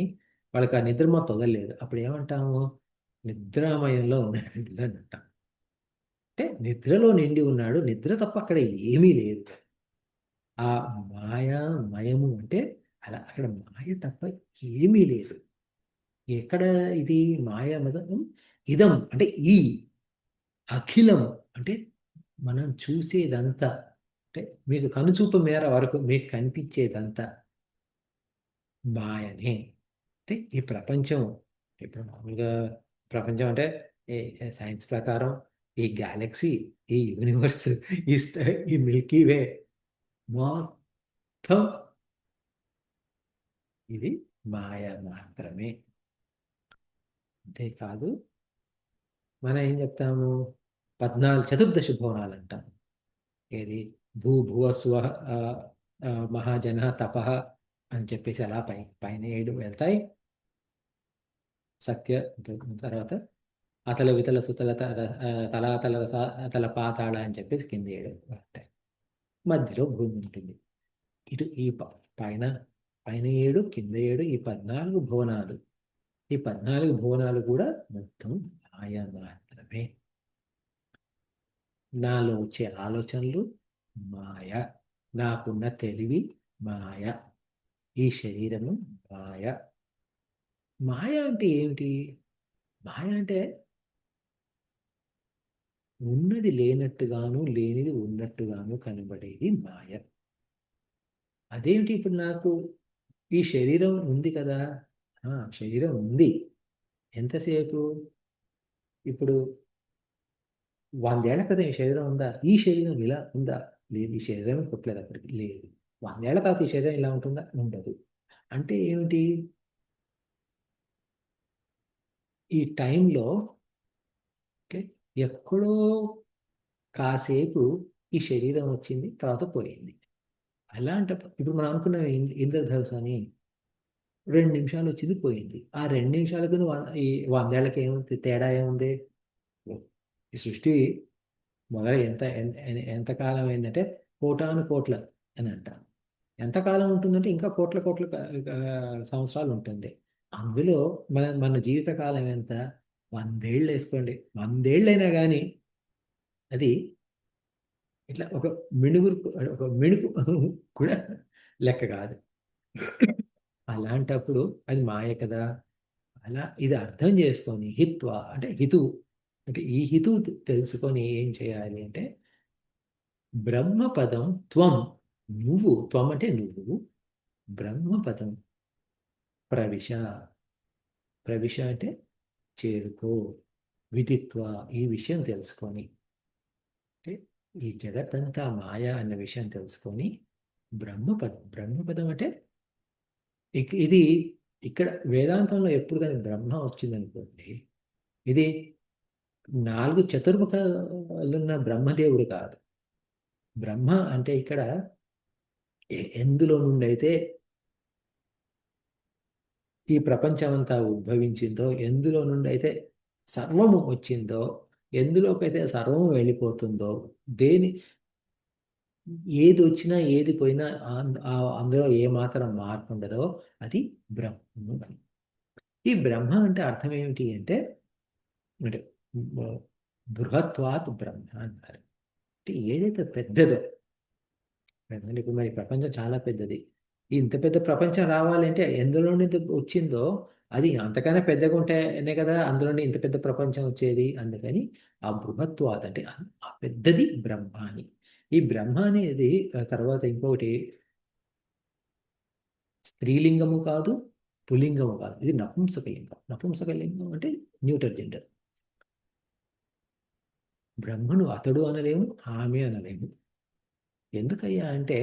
వాళ్ళకి ఆ నిద్ర మొత్తం వదలలేదు. అప్పుడు ఏమంటాము? నిద్రామయంలో ఉన్నాడు అని అంటాం. అంటే నిద్రలో నిండి ఉన్నాడు, నిద్ర తప్ప అక్కడ ఏమీ లేదు. ఆ మాయామయము అంటే అలా అక్కడ మాయ తప్ప ఏమీ లేదు. ఎక్కడ ఇది మాయామయం? ఇదం అంటే ఈ అఖిలం అంటే మనం చూసేదంతా, అంటే మీకు కనుచూపు మేర వరకు మీకు కనిపించేదంతా మాయనే. అంటే ఈ ప్రపంచం, ఇప్పుడు మామూలుగా ప్రపంచం అంటే సైన్స్ ప్రకారం ఈ గ్యాలక్సీ, ఈ యూనివర్స్, ఈ మిల్కీ వే మొత్తం ఇది మాయ మాత్రమే. అంతేకాదు మనం ఏం చెప్తాము? 14 చతుర్దశ భువనాలు అంటాం. ఏది భూ భువ స్వ ఆ, మహాజన తప అని చెప్పేసి అలా పైన 7 వెళ్తాయి. సత్య, తర్వాత అతల వితల సుతల తలాతల తల పాతాళ అని చెప్పేసి కింద 7 ఉంటాయి. మధ్యలో భూమి ఉంటుంది. ఇటు పైన పైన 7 కింద 7, ఈ 14 భువనాలు. ఈ 14 భువనాలు కూడా మొత్తం మాయ మాత్రమే. నాలో వచ్చే ఆలోచనలు మాయ, నాకున్న తెలివి మాయ, ఈ శరీరము మాయ. మాయ అంటే ఏమిటి? మాయ అంటే ఉన్నది లేనట్టుగాను, లేనిది ఉన్నట్టుగాను కనబడేది మాయ. అదేమిటి? ఇప్పుడు నాకు ఈ శరీరం ఉంది కదా, శరీరం ఉంది. ఎంతసేపు? ఇప్పుడు 100 ఏళ్ల క్రితం ఈ శరీరం ఉందా? ఈ శరీరం ఇలా ఉందా? లేదు. ఈ శరీరం పుట్టలేదు అప్పటికి, లేదు. 100 ఏళ్ల తర్వాత ఈ శరీరం ఇలా ఉంటుందా? ఉండదు. అంటే ఏమిటి? ఈ టైంలో ఓకే, ఎక్కడో కాసేపు ఈ శరీరం వచ్చింది, తర్వాత పోయింది. అలాంటప్పుడు ఇప్పుడు మనం అనుకున్న ఇంద్రధనుసు అని 2 నిమిషాలు వచ్చింది పోయింది. ఆ 2 నిమిషాలకు ఈ 100 ఏళ్ళకి ఏముంది తేడా ఏముంది? ఈ సృష్టి మొదలు ఎంత కాలం అయిందంటే కోటాను కోట్ల అని అంటారు. ఎంతకాలం ఉంటుందంటే ఇంకా కోట్ల కోట్ల సంవత్సరాలు ఉంటుంది. అందులో మన మన జీవిత కాలం ఎంత? 100 ఏళ్ళు వేసుకోండి. 100 ఏళ్ళైనా కానీ అది ఇట్లా ఒక మిణుకు కూడా లెక్క కాదు. అలాంటప్పుడు అది మాయ కదా. అలా ఇది అర్థం చేసుకొని హిత్వ అంటే హితువు, అంటే ఈ హితువు తెలుసుకొని ఏం చేయాలి అంటే బ్రహ్మపదం త్వం, నువ్వు త్వం అంటే నువ్వు బ్రహ్మపదం ప్రవిశ, ప్రవిశ అంటే చేరుకో, విదిత్వ ఈ విషయం తెలుసుకొని, అంటే ఈ జగత్తంతా మాయ అన్న విషయం తెలుసుకొని బ్రహ్మపదం, బ్రహ్మపదం అంటే ఇది ఇక్కడ వేదాంతంలో ఎప్పుడు కానీ బ్రహ్మ వచ్చిందనుకోండి, ఇది 4 చతుర్ముఖాలున్న బ్రహ్మదేవుడు కాదు. బ్రహ్మ అంటే ఇక్కడ ఎందులో నుండి అయితే ఈ ప్రపంచం అంతా ఉద్భవించిందో, ఎందులో నుండి అయితే సర్వము వచ్చిందో, ఎందులోకైతే సర్వము వెళ్ళిపోతుందో, దేని ఏది వచ్చినా ఏది పోయినా అందులో ఏ మాత్రం మార్పు ఉండదో అది బ్రహ్మ. ఈ బ్రహ్మ అంటే అర్థం ఏమిటి అంటే అంటే బృహత్వాత్ బ్రహ్మ అంటారు. అంటే ఏదైతే పెద్దదో, ఇప్పుడు మరి ప్రపంచం చాలా పెద్దది. ఇంత పెద్ద ప్రపంచం రావాలంటే ఎందులో నుండి వచ్చిందో అది అంతకన్నా పెద్దగా ఉంటేనే కదా అందులో నుండి ఇంత పెద్ద ప్రపంచం వచ్చేది. అందుకని ఆ బృహత్వాత్ అంటే ఆ పెద్దది బ్రహ్మ అని. ఈ బ్రహ్మ అనేది తర్వాత ఇంకొకటి స్త్రీలింగము కాదు, పులింగము కాదు, ఇది నపుంసకలింగం. నపుంసకలింగం అంటే న్యూటర్ జెండర్. బ్రహ్మను అతడు అనలేము, ఆమె అనలేము. ఎందుకయ్యా అంటే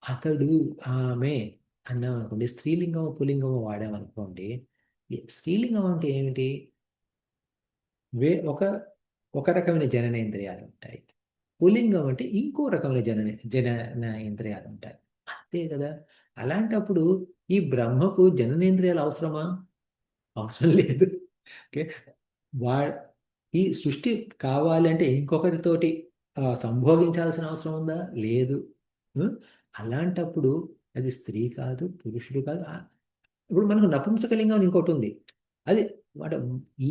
అతడు ఆమె అన్నాం అనుకోండి, స్త్రీలింగము పులింగము వాడామనుకోండి, స్త్రీలింగం అంటే ఏమిటి? ఒక ఒక రకమైన జననేంద్రియాలు ఉంటాయి. పులింగం అంటే ఇంకో రకమైన జనన ఇంద్రియాలు ఉంటాయి. అంతే కదా. అలాంటప్పుడు ఈ బ్రహ్మకు జననేంద్రియాలు అవసరమా? అవసరం లేదు. ఓకే. వా ఈ సృష్టి కావాలి అంటే ఇంకొకరితోటి సంభోగించాల్సిన అవసరం ఉందా? లేదు. ఉం? అలాంటప్పుడు అది స్త్రీ కాదు, పురుషుడు కాదు. ఇప్పుడు మనకు నపుంసకలింగం అని ఇంకోటి ఉంది. అది మన ఈ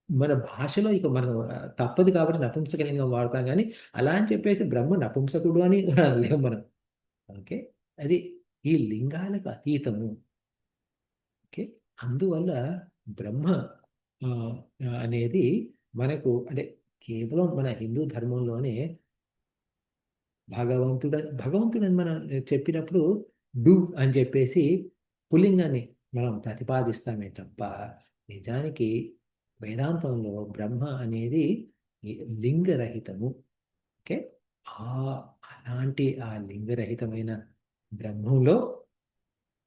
మన భాషలో ఇక మనం తప్పదు కాబట్టి నపుంసకలింగం వాడతాం, కానీ అలా అని చెప్పేసి బ్రహ్మ నపుంసకుడు అని కూడా అనలేము మనం. ఓకే. అది ఈ లింగాలకు అతీతము. ఓకే. అందువల్ల బ్రహ్మ ఆ, అనేది మనకు అంటే కేవలం మన హిందూ ధర్మంలోనే భగవంతుడని మనం చెప్పినప్పుడు డు అని చెప్పేసి పుల్లింగాన్ని మనం ప్రతిపాదిస్తామే తప్ప నిజానికి వేదాంతంలో బ్రహ్మ అనేది లింగరహితము. ఓకే. ఆ అలాంటి ఆ లింగరహితమైన బ్రహ్మంలో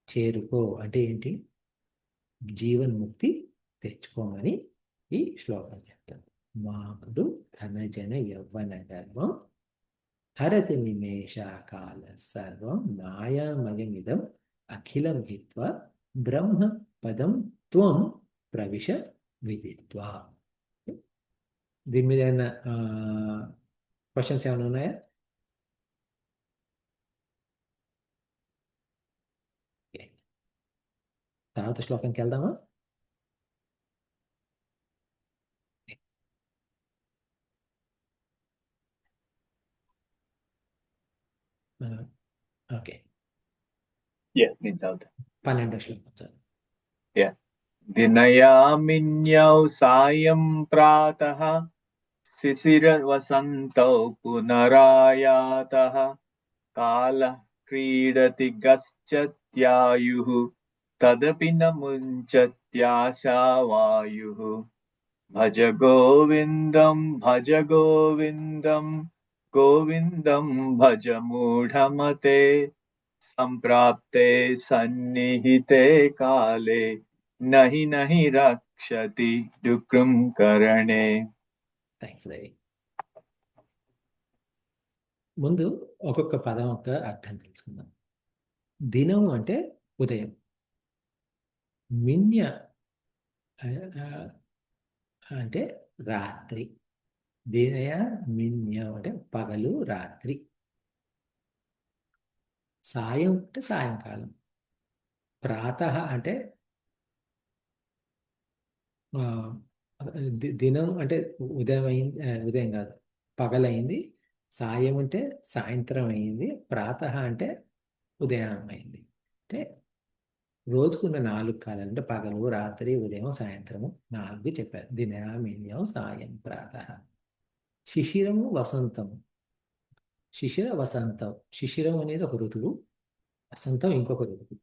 చేరుకో అంటే ఏంటి? జీవన్ముక్తి తెచ్చుకోమని ఈ శ్లోకం చెప్తాను. మాకుడు ధనజన యవ్వన గర్వం హరతి నిమేషాకాల సర్వం మాయామయమిదం అఖిలం హిత్వా బ్రహ్మ పదం త్వం ప్రవిశ విదిత్వా. దీని మీద ఏమైనా క్వశ్చన్స్ ఏమైనా ఉన్నాయా? Okay. తర్వాత శ్లోకంకి వెళ్దామా? ఓకే. Yeah, needs out. 12వ శ్లోకం సార్. Yeah. दिनयामिन्यौ सायं प्रातः शिशिरवसन्तौ पुनरायातः कालः क्रीडति गच्छत्यायुः तदपि न मुञ्चत्याशावायुः भज गोविन्दं गोविन्दं भज मूढमते सम्प्राप्ते सन्निहिते काले नहि रक्षति डुक्रं करणे. థ్యాంక్స్ దేవి. ముందు ఒక్కొక్క పదం యొక్క అర్థం తెలుసుకుందాం. దినం అంటే ఉదయం. మిన్య ఆ, ఆ, అంటే రాత్రి. దినయ మిన్య అంటే పగలు రాత్రి. సాయం అంటే సాయంకాలం. ప్రాతః అంటే ఆ, దినం అంటే ఉదయం అయింది, ఉదయం కాదు, పగలైంది. సాయం అంటే సాయంత్రం అయింది. ప్రాతః అంటే ఉదయం అయింది. అంటే రోజుకున్న 4 కాలాలు అంటే పగలు రాత్రి ఉదయం సాయంత్రము 4 చెప్పారు. దినమిన్యం సాయం ప్రాతః. శిశిరము వసంతము. శిశిర వసంతం. శిశిరం అనేది ఒక ఋతువు, వసంతం ఇంకొక ఋతువు.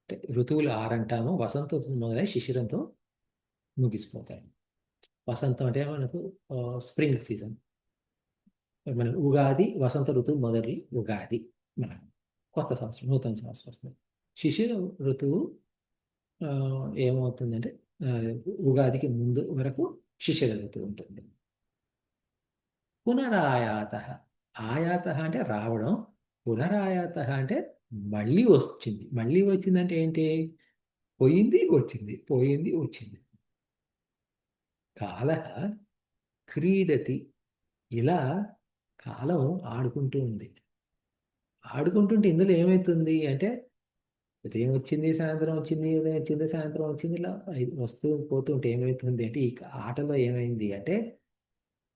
అంటే ఋతువులు 6 అంటాము. వసంతం మొదలై శిశిరంతో ముగిసిపోతాయి. వసంతం అంటే మనకు స్ప్రింగ్ సీజన్. మన ఉగాది వసంత ఋతువు మొదటి ఉగాది. మన కొత్త సంవత్సరం, నూతన సంవత్సరం వస్తుంది. శిశిర ఋతువు ఆ, ఏమవుతుందంటే ఆ, ఉగాదికి ముందు వరకు శిశిర ఋతువు ఉంటుంది. పునరాయాత. ఆయాత అంటే రావడం. పునరాయాత అంటే మళ్ళీ వచ్చింది. మళ్ళీ వచ్చిందంటే ఏంటి? పోయింది వచ్చింది, పోయింది వచ్చింది. కాల క్రీడతి. ఇలా కాలం ఆడుకుంటూ ఉంది. ఆడుకుంటుంటే ఇందులో ఏమవుతుంది అంటే ఉదయం వచ్చింది, సాయంత్రం వచ్చింది, ఉదయం వచ్చింది, సాయంత్రం వచ్చింది, ఇలా వస్తూ పోతుంటే ఏమవుతుంది అంటే ఈ ఆటలో ఏమైంది అంటే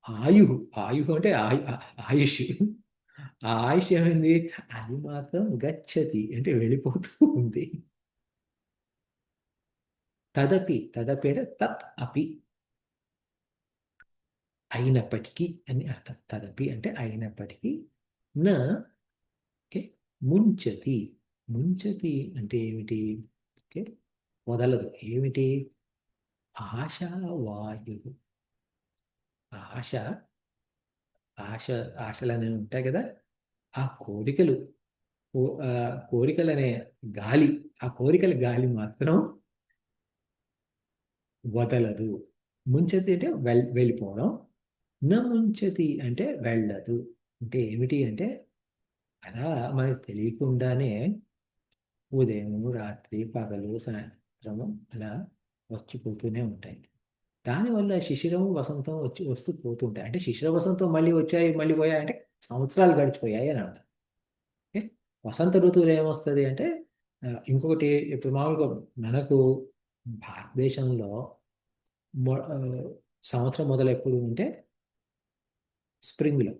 ఆయు. ఆయు అంటే ఆయుష్. ఆ ఆయుష్ ఏమైంది? అది మాత్రం గచ్చతి అంటే వెళ్ళిపోతూ ఉంది. తదపి. తదపి అంటే తత్ అపి, అయినప్పటికీ అని అర్థం. తదపి అంటే అయినప్పటికీ. నా ఓకే, ముంచతి. ముంచతి అంటే ఏమిటి? ఓకే, వదలదు. ఏమిటి? ఆశావాయువు. ఆశ. ఆశ. ఆశలు అనేవి ఉంటాయి కదా. ఆ కోరికలు, ఆ కోరికలు అనే గాలి, ఆ కోరికల గాలి మాత్రం వదలదు. ముంచతి అంటే వెళ్ళిపోవడం. నా ముంచతి అంటే వెళ్ళదు. అంటే ఏమిటి అంటే అలా మనకు తెలియకుండానే ఉదయము రాత్రి పగలు సాయంత్రము అలా వచ్చిపోతూనే ఉంటాయి. దానివల్ల శిశిరము వసంతం వస్తూ పోతుంటాయి. అంటే శిశిర వసంతం మళ్ళీ వచ్చాయి మళ్ళీ పోయాయి అంటే సంవత్సరాలు గడిచిపోయాయి అని అర్థం. ఓకే, వసంత ఋతువులో ఏమొస్తుంది అంటే ఇంకొకటి. ఇప్పుడు మామూలుగా మనకు భారతదేశంలో మొ- ఆ, సంవత్సరం మొదలు ఎప్పుడు అంటే స్ప్రింగ్లో,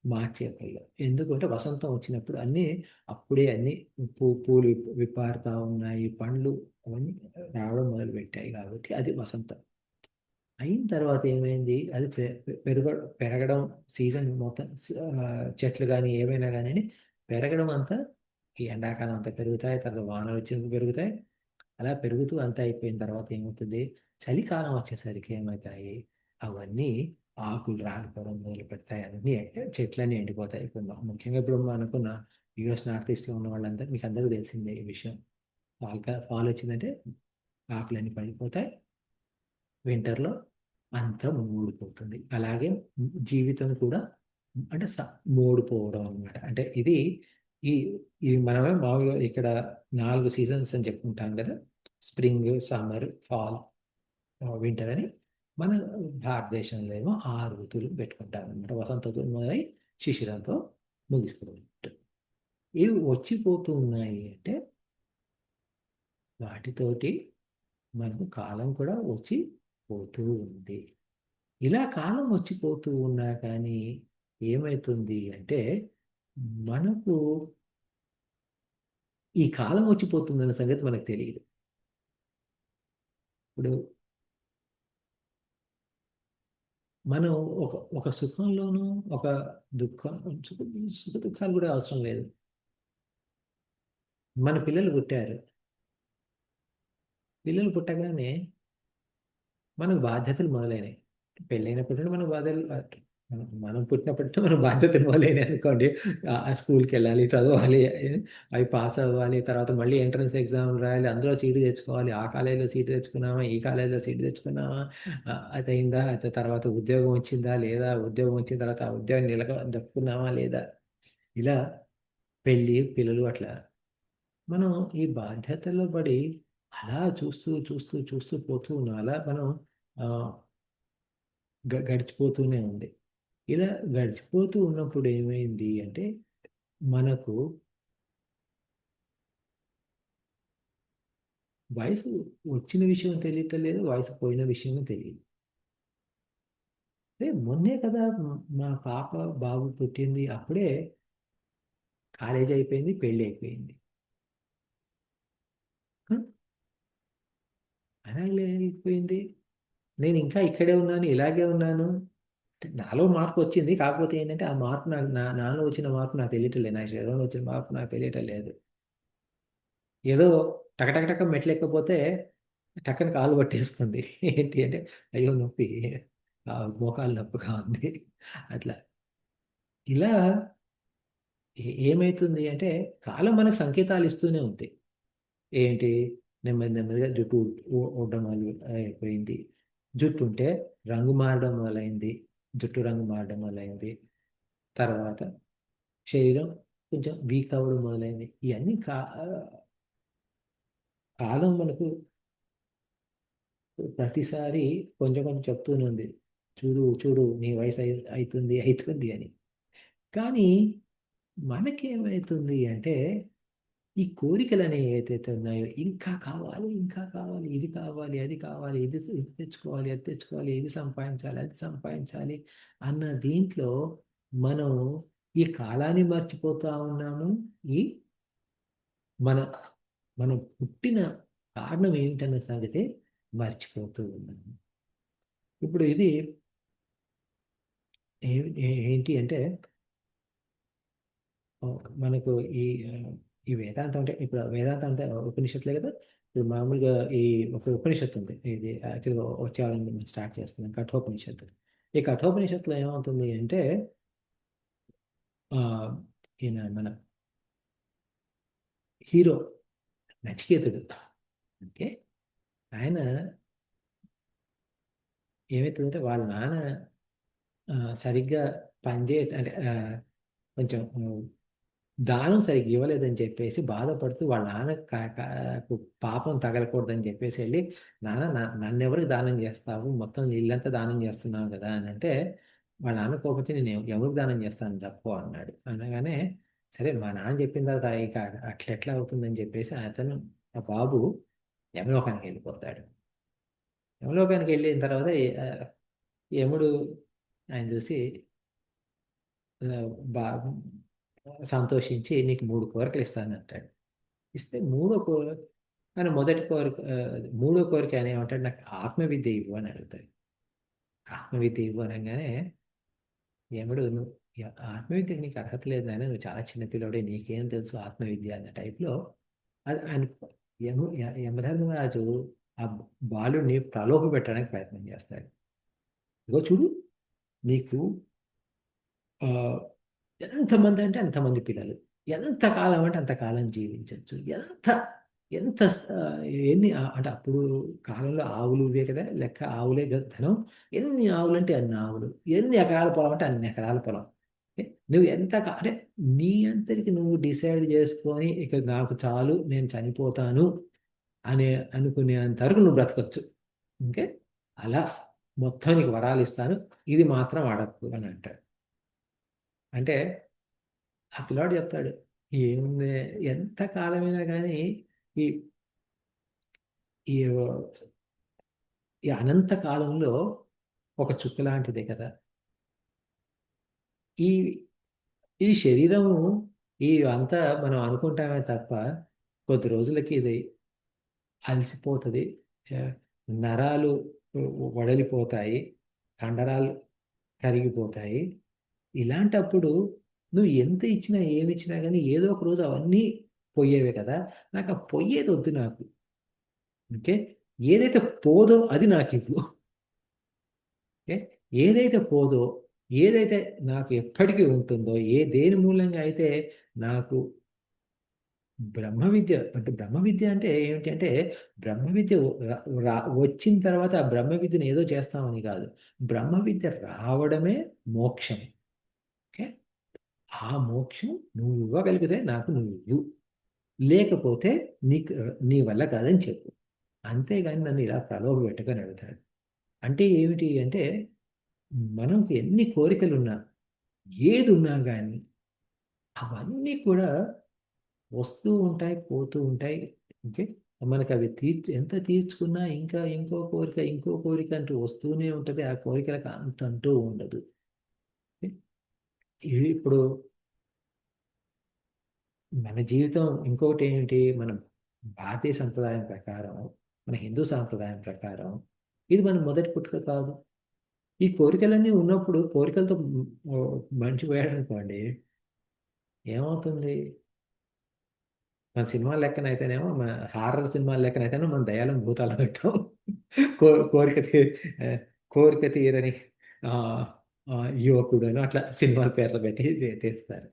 మార్చి ఏప్రిల్లో. ఎందుకంటే వసంతం వచ్చినప్పుడు అన్నీ అప్పుడే అన్ని పూలు విప్పారుతా ఉన్నాయి, పండ్లు అవన్నీ రావడం మొదలు పెట్టాయి కాబట్టి అది వసంతం. అయిన తర్వాత ఏమైంది? అది పెరగడం సీజన్ మొత్తం, చెట్లు కానీ ఏమైనా కానీ పెరగడం అంతా ఈ ఎండాకాలం అంతా పెరుగుతాయి, తర్వాత వానలు వచ్చినప్పుడు పెరుగుతాయి. అలా పెరుగుతూ అంతా అయిపోయిన తర్వాత ఏమవుతుంది? చలికాలం వచ్చేసరికి ఏమవుతాయి? అవన్నీ ఆకులు రాలిపోవడం మొదలు పెడతాయి. అన్నీ చెట్లన్నీ ఎండిపోతాయి. ఇప్పుడు ముఖ్యంగా ఇప్పుడు అనుకున్న యుఎస్ నార్త్ ఈస్ట్లో ఉన్న వాళ్ళంతా మీకు అందరికీ తెలిసిందే ఈ విషయం. ఫాల్ వచ్చిందంటే ఆకులన్నీ పడిపోతాయి. వింటర్లో అంతా మూడిపోతుంది. అలాగే జీవితం కూడా అంటే మూడిపోవడం అనమాట. అంటే ఇది ఈ ఈ మనమే మామూలుగా ఇక్కడ 4 సీజన్స్ అని చెప్పుకుంటాం కదా. స్ప్రింగ్, సమ్మర్, ఫాల్, వింటర్ అని. మన భారతదేశంలో ఏమో 6 ఋతువులు పెట్టుకుంటాం అనమాట. వసంత ఋతువు మొదలై శిశిరంతో ముగిసిపోతుంది. ఇవి వచ్చిపోతూ ఉన్నాయి అంటే వాటితోటి మనకు కాలం కూడా వచ్చి పోతూ ఉంది. ఇలా కాలం వచ్చిపోతూ ఉన్నా కానీ ఏమవుతుంది అంటే మనకు ఈ కాలం వచ్చిపోతుందన్న సంగతి మనకు తెలియదు. ఇప్పుడు మనం ఒక ఒక సుఖంలోనూ ఒక దుఃఖం, సుఖ దుఃఖాలు కూడా అవసరం లేదు. మన పిల్లలు పుట్టారు. పిల్లలు పుట్టగానే మనకు బాధ్యతలు మొదలైనవి. పెళ్ళైనప్పటి నుండి మనకు బాధ్యతలు మనం పుట్టినప్పటికీ మన బాధ్యత ఇవ్వలేని అనుకోండి. స్కూల్కి వెళ్ళాలి, చదవాలి, అవి పాస్ అవ్వాలి, తర్వాత మళ్ళీ ఎంట్రన్స్ ఎగ్జామ్ రాయాలి, అందులో సీటు తెచ్చుకోవాలి, ఆ కాలేజీలో సీటు తెచ్చుకున్నామా, ఈ కాలేజీలో సీటు తెచ్చుకున్నామా, అది అయిందా, అయితే తర్వాత ఉద్యోగం వచ్చిందా లేదా, ఉద్యోగం వచ్చిన తర్వాత ఆ ఉద్యోగం దక్కున్నామా లేదా, ఇలా పెళ్ళి పిల్లలు అట్లా మనం ఈ బాధ్యతల్లో పడి అలా చూస్తూ చూస్తూ చూస్తూ పోతూ ఉన్నాం. అలా మనం ఆ, గడిచిపోతూనే ఉంది. ఇలా గడిచిపోతూ ఉన్నప్పుడు ఏమైంది అంటే మనకు వయసు వచ్చిన విషయం తెలియట్లేదు, వయసు పోయిన విషయం తెలియదు. మొన్నే కదా మా పాప బాబు పుట్టింది, అప్పుడే కాలేజ్ అయిపోయింది, పెళ్ళి అయిపోయింది. హ? అలా ఇలా అయిపోయింది. నేను ఇంకా ఇక్కడే ఉన్నాను, ఇలాగే ఉన్నాను. నాలో మార్పు వచ్చింది, కాకపోతే ఏంటంటే ఆ మార్పు నాలో వచ్చిన మార్పు నాకు తెలియటం లేదు, నా శరీరంలో వచ్చిన మార్పు నాకు తెలియటం లేదు. ఏదో టకటకటక మెట్లు ఎక్కపోతే టక్కన కాలు పట్టేసుకుంది. ఏంటి అంటే అయ్యో నొప్పి, మోకాలు నొప్పిగా ఉంది, అట్లా. ఇలా ఏమైతుంది అంటే కాలం మనకు సంకేతాలు ఇస్తూనే ఉంది. ఏంటి, నెమ్మది నెమ్మదిగా జుట్టు ఊడడం అయిపోయింది, జుట్టు ఉంటే రంగు మారడం మొదలైంది, జుట్టు రంగు మారడం మొదలైంది, తర్వాత శరీరం కొంచెం వీక్ అవ్వడం మొదలైంది. ఇవన్నీ కాలం మనకు ప్రతిసారి కొంచెం కొంచెం చెప్తూనే ఉంది, చూడు చూడు నీ వయసు అవుతుంది అవుతుంది అని. కానీ మనకేమవుతుంది అంటే ఈ కోరికలు అనేవి ఏదైతే ఉన్నాయో, ఇంకా కావాలి ఇంకా కావాలి, ఇది కావాలి అది కావాలి, ఇది తెచ్చుకోవాలి అది తెచ్చుకోవాలి, ఇది సంపాదించాలి అది సంపాదించాలి అన్న దీంట్లో మనం ఈ కాలాన్ని మర్చిపోతా ఉన్నాము. ఈ మన మనం పుట్టిన కారణం ఏంటన్న సంగతి మర్చిపోతూ ఉన్నాము. ఇప్పుడు ఇది ఏంటి అంటే మనకు ఈ వేదాంతం అంటే, ఇప్పుడు వేదాంతం అంటే ఉపనిషత్తులే కదా. ఇప్పుడు మామూలుగా ఈ ఒక ఉపనిషత్తు ఉంది, ఇది యాక్చువల్గా వచ్చే వారం మనం స్టార్ట్ చేస్తున్నాం, కఠోపనిషత్తు. ఈ కఠోపనిషత్తులో ఏమవుతుంది అంటే ఆ, ఈయన మన హీరో నచికేతుడు, ఓకే, ఆయన ఏమవుతుందంటే వాళ్ళ నాన్న సరిగ్గా అంటే కొంచెం దానం సరిగ్గా ఇవ్వలేదని చెప్పేసి బాధపడుతూ వాళ్ళ నాన్న పాపం తగలకూడదని చెప్పేసి వెళ్ళి, నన్ను ఎవరికి దానం చేస్తావు, మొత్తం ఇల్లంతా దానం చేస్తున్నావు కదా అని అంటే, వాళ్ళ నాన్న కోపచ్చి నేను ఎవరికి దానం చేస్తాను తప్పు అన్నాడు. అనగానే సరే మా నాన్న చెప్పిన తర్వాత ఇక అట్లా ఎట్లా అవుతుందని చెప్పేసి అతను, ఆ బాబు యమలోకానికి వెళ్ళిపోతాడు. యమలోకానికి వెళ్ళిన తర్వాత ఆ, యముడు ఆయన చూసి బా సంతోషించి నీకు 3 కోరికలు ఇస్తాను అంటాడు. ఇస్తే ఆయన మొదటి కోరిక, మూడో కోరిక ఆయన ఏమంటాడు, నాకు ఆత్మవిద్య ఇవ్వు అని అడుగుతాడు. ఆత్మవిద్య ఇవ్వు అనగానే యముడు, నువ్వు ఆత్మవిద్యకి నీకు అర్హత లేదు నాయన, నువ్వు చాలా చిన్నపిల్లడే, నీకేం తెలుసు ఆత్మవిద్య అన్న టైప్లో అది ఆయన యమధర్మరాజు ఆ బాలుడిని ప్రలోభ పెట్టడానికి ప్రయత్నం చేస్తాడు. ఇగో చూడు, నీకు ఆ, ఎంతమంది అంటే అంతమంది పిల్లలు, ఎంత కాలం అంటే అంతకాలం జీవించవచ్చు, ఎంత ఎంత ఎన్ని అంటే అప్పుడు కాలంలో ఆవులు ఇవే కదా లెక్క, ఆవులే ధనం, ఎన్ని ఆవులు అంటే అన్ని ఆవులు, ఎన్ని ఎకరాల పొలం అంటే అన్ని ఎకరాల పొలం. నువ్వు ఎంత అంటే నీ అంతటికి నువ్వు డిసైడ్ చేసుకొని ఇక నాకు చాలు నేను చనిపోతాను అనే అనుకునేంత వరకు నువ్వు బ్రతకొచ్చు. ఓకే, అలా మొత్తం నీకు వరాలు ఇస్తాను, ఇది మాత్రం అడగకు అని అంటాడు. అంటే ఆ పిల్లాడు చెప్తాడు, ఏముంది, ఎంత కాలమైనా కానీ ఈ ఈ ఈ అనంత కాలంలో ఒక చుక్క లాంటిదే కదా ఈ ఈ శరీరము. ఈ అంతా మనం అనుకుంటామే తప్ప కొద్ది రోజులకి ఇది అలసిపోతుంది, ఆ, నరాలు వడలిపోతాయి, కండరాలు కరిగిపోతాయి. ఇలాంటప్పుడు నువ్వు ఎంత ఇచ్చినా ఏమి ఇచ్చినా కానీ ఏదో ఒక రోజు అవన్నీ పోయేవే కదా. నాకు ఆ పోయేది వద్దు నాకు, ఓకే, ఏదైతే పోదో అది నాకు ఇవ్వు. ఓకే, ఏదైతే పోదో ఏదైతే నాకు ఎప్పటికీ ఉంటుందో, దేని మూలంగా అయితే నాకు బ్రహ్మ విద్య అంటే, బ్రహ్మ విద్య అంటే ఏమిటి అంటే, బ్రహ్మ విద్య వచ్చిన తర్వాత ఆ బ్రహ్మ విద్యను ఏదో చేస్తామని కాదు. బ్రహ్మ విద్య రావడమే మోక్షం. ఓకే, ఆ మోక్షం నువ్వు ఇవ్వగలిగితే నాకు నువ్వు ఇవ్వు, లేకపోతే నీకు నీ వల్ల కాదని చెప్పు. అంతేగాని నన్ను ఇలా ప్రలోభ పెట్టకని అడుగుతాడు. అంటే ఏమిటి అంటే, మనకు ఎన్ని కోరికలున్నా, ఏది ఉన్నా కానీ అవన్నీ కూడా వస్తూ ఉంటాయి, పోతూ ఉంటాయి. ఓకే, మనకు అవి ఎంత తీర్చుకున్నా ఇంకా ఇంకో కోరిక అంటూ వస్తూనే ఉంటుంది. ఆ కోరికలకు అంటూ ఉండదు. ఓకే? ఇప్పుడు మన జీవితం ఇంకొకటి ఏంటి, మన భారతీయ సంప్రదాయం ప్రకారం, మన హిందూ సాంప్రదాయం ప్రకారం ఇది మన మొదటి పుట్టుక కాదు. ఈ కోరికలన్నీ ఉన్నప్పుడు కోరికలతో మనిషి పోయాడు అనుకోండి, ఏమవుతుంది? మన సినిమా లెక్కనైతేనేమో, మన హారర్ సినిమా లెక్కనైతేనే మన దయాలం భూతాలు పెట్టాం. కోరిక ఆ, కోరిక తీరని ఆ, యువకుడు అని అట్లా సినిమాల పేర్లు పెట్టి తీస్తారు.